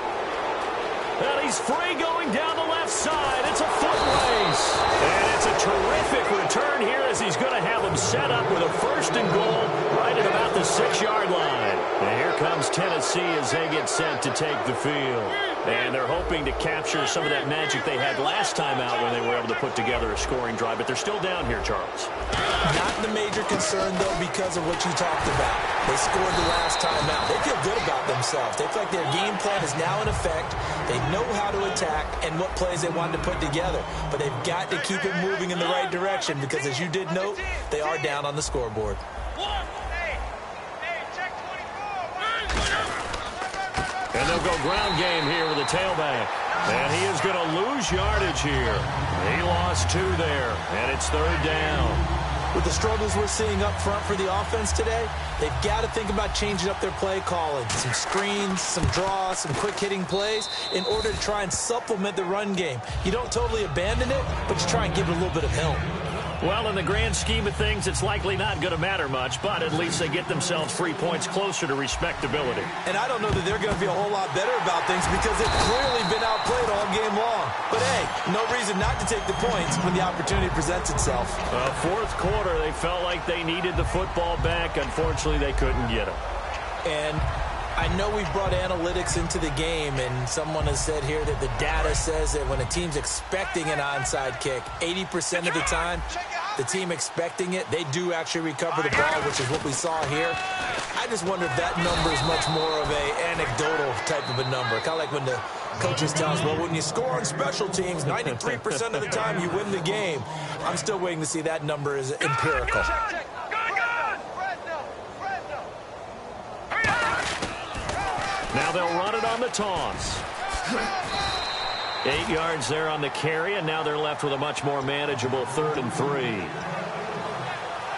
And he's free going down the left side. It's a foot race. And it's a terrific return here as he's going to have them set up with a 1st and goal right at about the 6-yard line. And here comes Tennessee as they get set to take the field. And they're hoping to capture some of that magic they had last time out when they were able to put together a scoring drive. But they're still down here, Charles. Not the major concern, though, because of what you talked about. They scored the last time out. They feel good about themselves. They feel like their game plan is now in effect. They know how to attack and what plays they wanted to put together. But they've got to keep it moving in the right direction because, as you did note, they are down on the scoreboard. And they'll go ground game here with the tailback. And he is going to lose yardage here. He lost 2 there, and it's 3rd down. With the struggles we're seeing up front for the offense today, they've got to think about changing up their play calling. Some screens, some draws, some quick-hitting plays in order to try and supplement the run game. You don't totally abandon it, but you try and give it a little bit of help. Well, in the grand scheme of things, it's likely not going to matter much, but at least they get themselves 3 points closer to respectability. And I don't know that they're going to be a whole lot better about things because they've clearly been outplayed all game long. But, hey, no reason not to take the points when the opportunity presents itself. Fourth quarter, they felt like they needed the football back. Unfortunately, they couldn't get it. And I know we've brought analytics into the game, and someone has said here that the data says that when a team's expecting an onside kick, 80% of the time, the team expecting it, they do actually recover the ball, which is what we saw here. I just wonder if that number is much more of an anecdotal type of a number. Kind of like when the coaches tell us, well, when you score on special teams, 93% of the time you win the game. I'm still waiting to see that number is empirical. Now they'll run it on the toss. 8 yards there on the carry, and now they're left with a much more manageable 3rd and 3.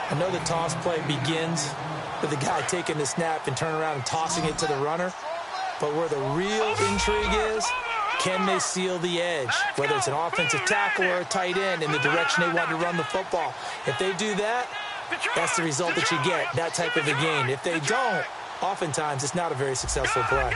I know the toss play begins with the guy taking the snap and turning around and tossing it to the runner. But where the real intrigue is, can they seal the edge? Whether it's an offensive tackle or a tight end in the direction they want to run the football. If they do that, that's the result that you get, that type of a gain. If they don't, oftentimes it's not a very successful play.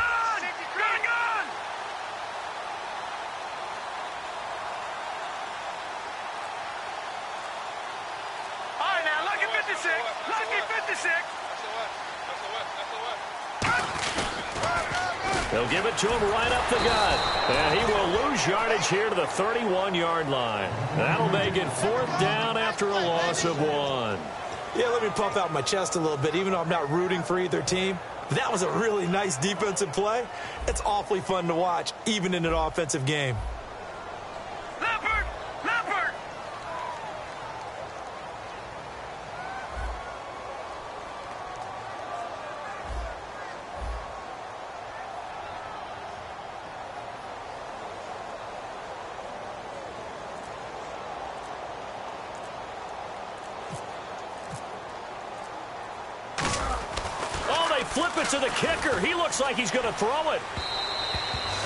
They'll give it to him right up the gut. And he will lose yardage here to the 31-yard line. That'll make it 4th down after a loss of 1. Yeah, let me puff out my chest a little bit, even though I'm not rooting for either team. That was a really nice defensive play. It's awfully fun to watch, even in an offensive game. Flip it to the kicker. He looks like he's going to throw it.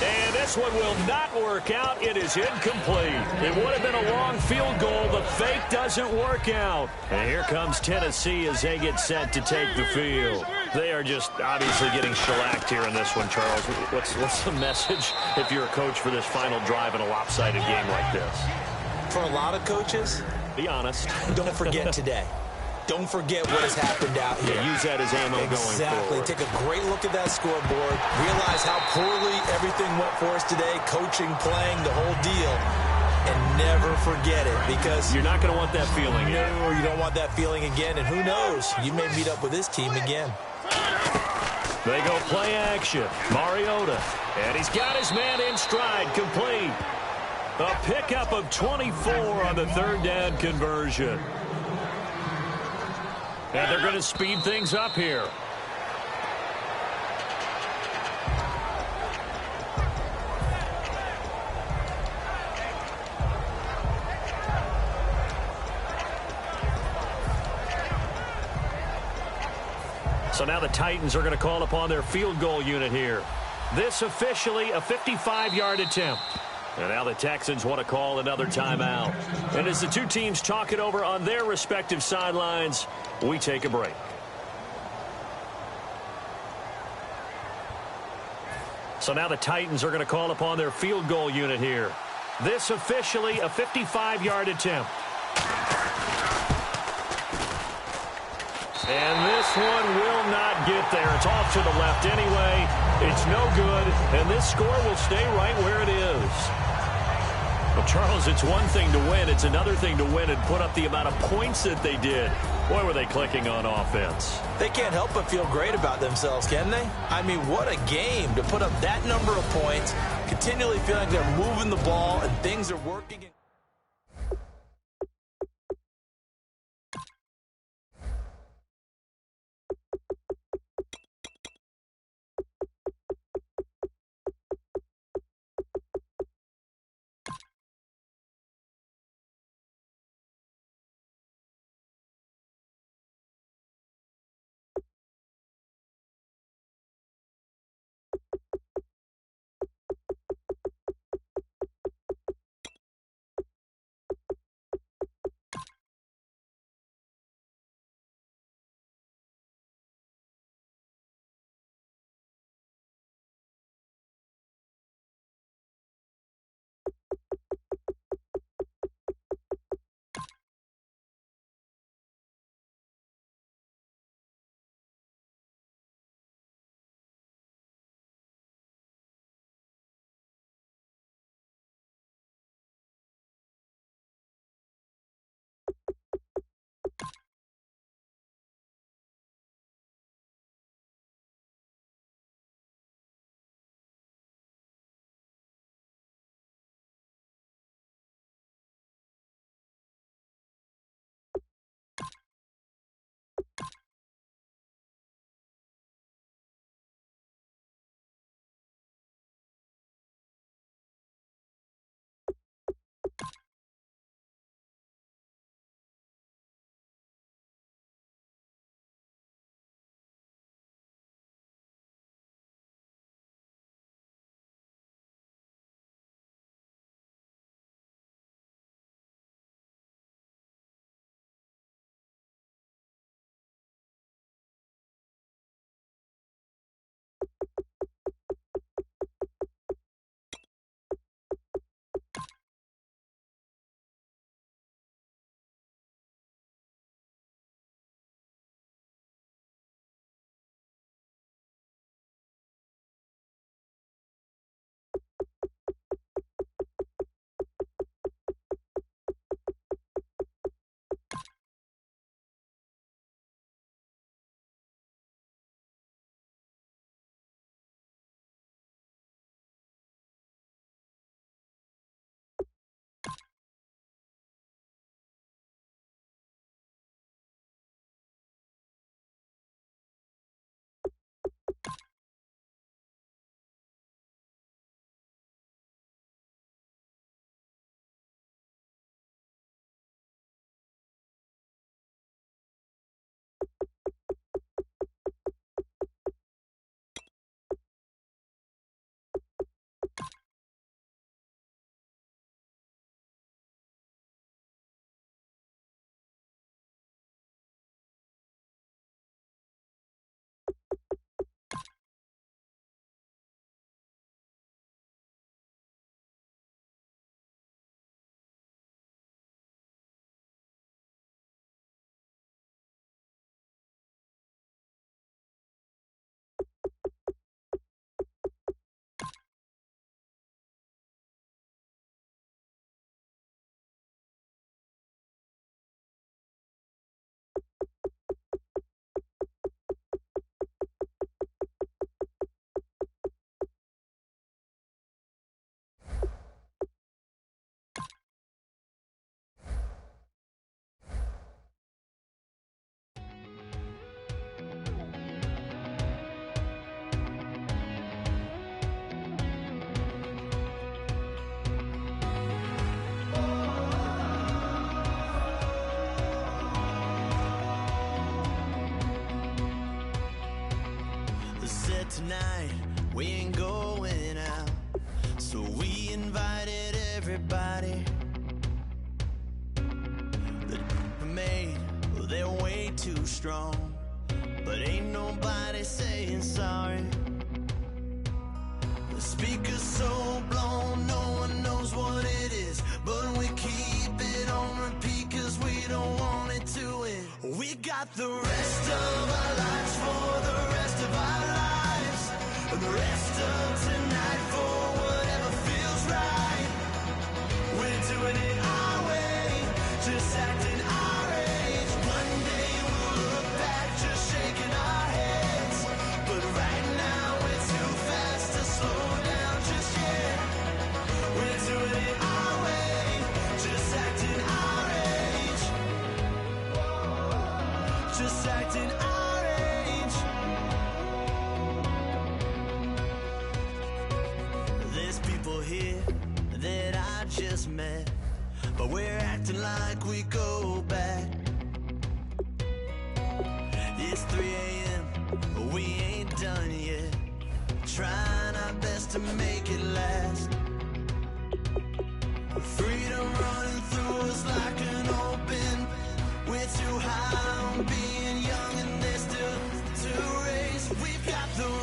And this one will not work out. It is incomplete. It would have been a long field goal. The fake doesn't work out. And here comes Tennessee as they get set to take the field. They are just obviously getting shellacked here in this one, Charles. What's the message if you're a coach for this final drive in a lopsided game like this? For a lot of coaches, be honest. Don't forget today. Don't forget what has happened out here. Yeah, use that as ammo going forward. Take a great look at that scoreboard. Realize how poorly everything went for us today. Coaching, playing, the whole deal. And never forget it because you're not going to want that feeling again. No, you don't want that feeling again. And who knows? You may meet up with this team again. They go play action. Mariota. And he's got his man in stride. Complete. A pickup of 24 on the 3rd down conversion. And they're going to speed things up here. So now the Titans are going to call upon their field goal unit here. This officially a 55-yard attempt. And now the Texans want to call another timeout. And as the two teams talk it over on their respective sidelines, we take a break. So now the Titans are going to call upon their field goal unit here. This officially a 55-yard attempt. And this one will not get there. It's off to the left anyway. It's no good, and this score will stay right where it is. Well, Charles, it's one thing to win. It's another thing to win and put up the amount of points that they did. Boy, were they clicking on offense. They can't help but feel great about themselves, can they? I mean, what a game to put up that number of points, continually feeling like they're moving the ball and things are working. Tonight we ain't going out, so we invited everybody. The made, well, they're way too strong, but ain't nobody saying sorry. The speaker's so blown, no one knows what it is, but we keep it on repeat 'cause we don't want it to end. We got the rest of our lives for the rest of our lives. And the rest of tonight for whatever feels right. We're doing it our way, just acting our age. One day we'll look back just shaking our heads. But right now we're too fast to slow down just yet. We're doing it our way, just acting our age. Just acting our age. There's people here that I just met, but we're acting like we go back. It's 3 a.m., but we ain't done yet. Trying our best to make it last. Freedom running through us like an open. We're too high on being young and there's still to race. We've got the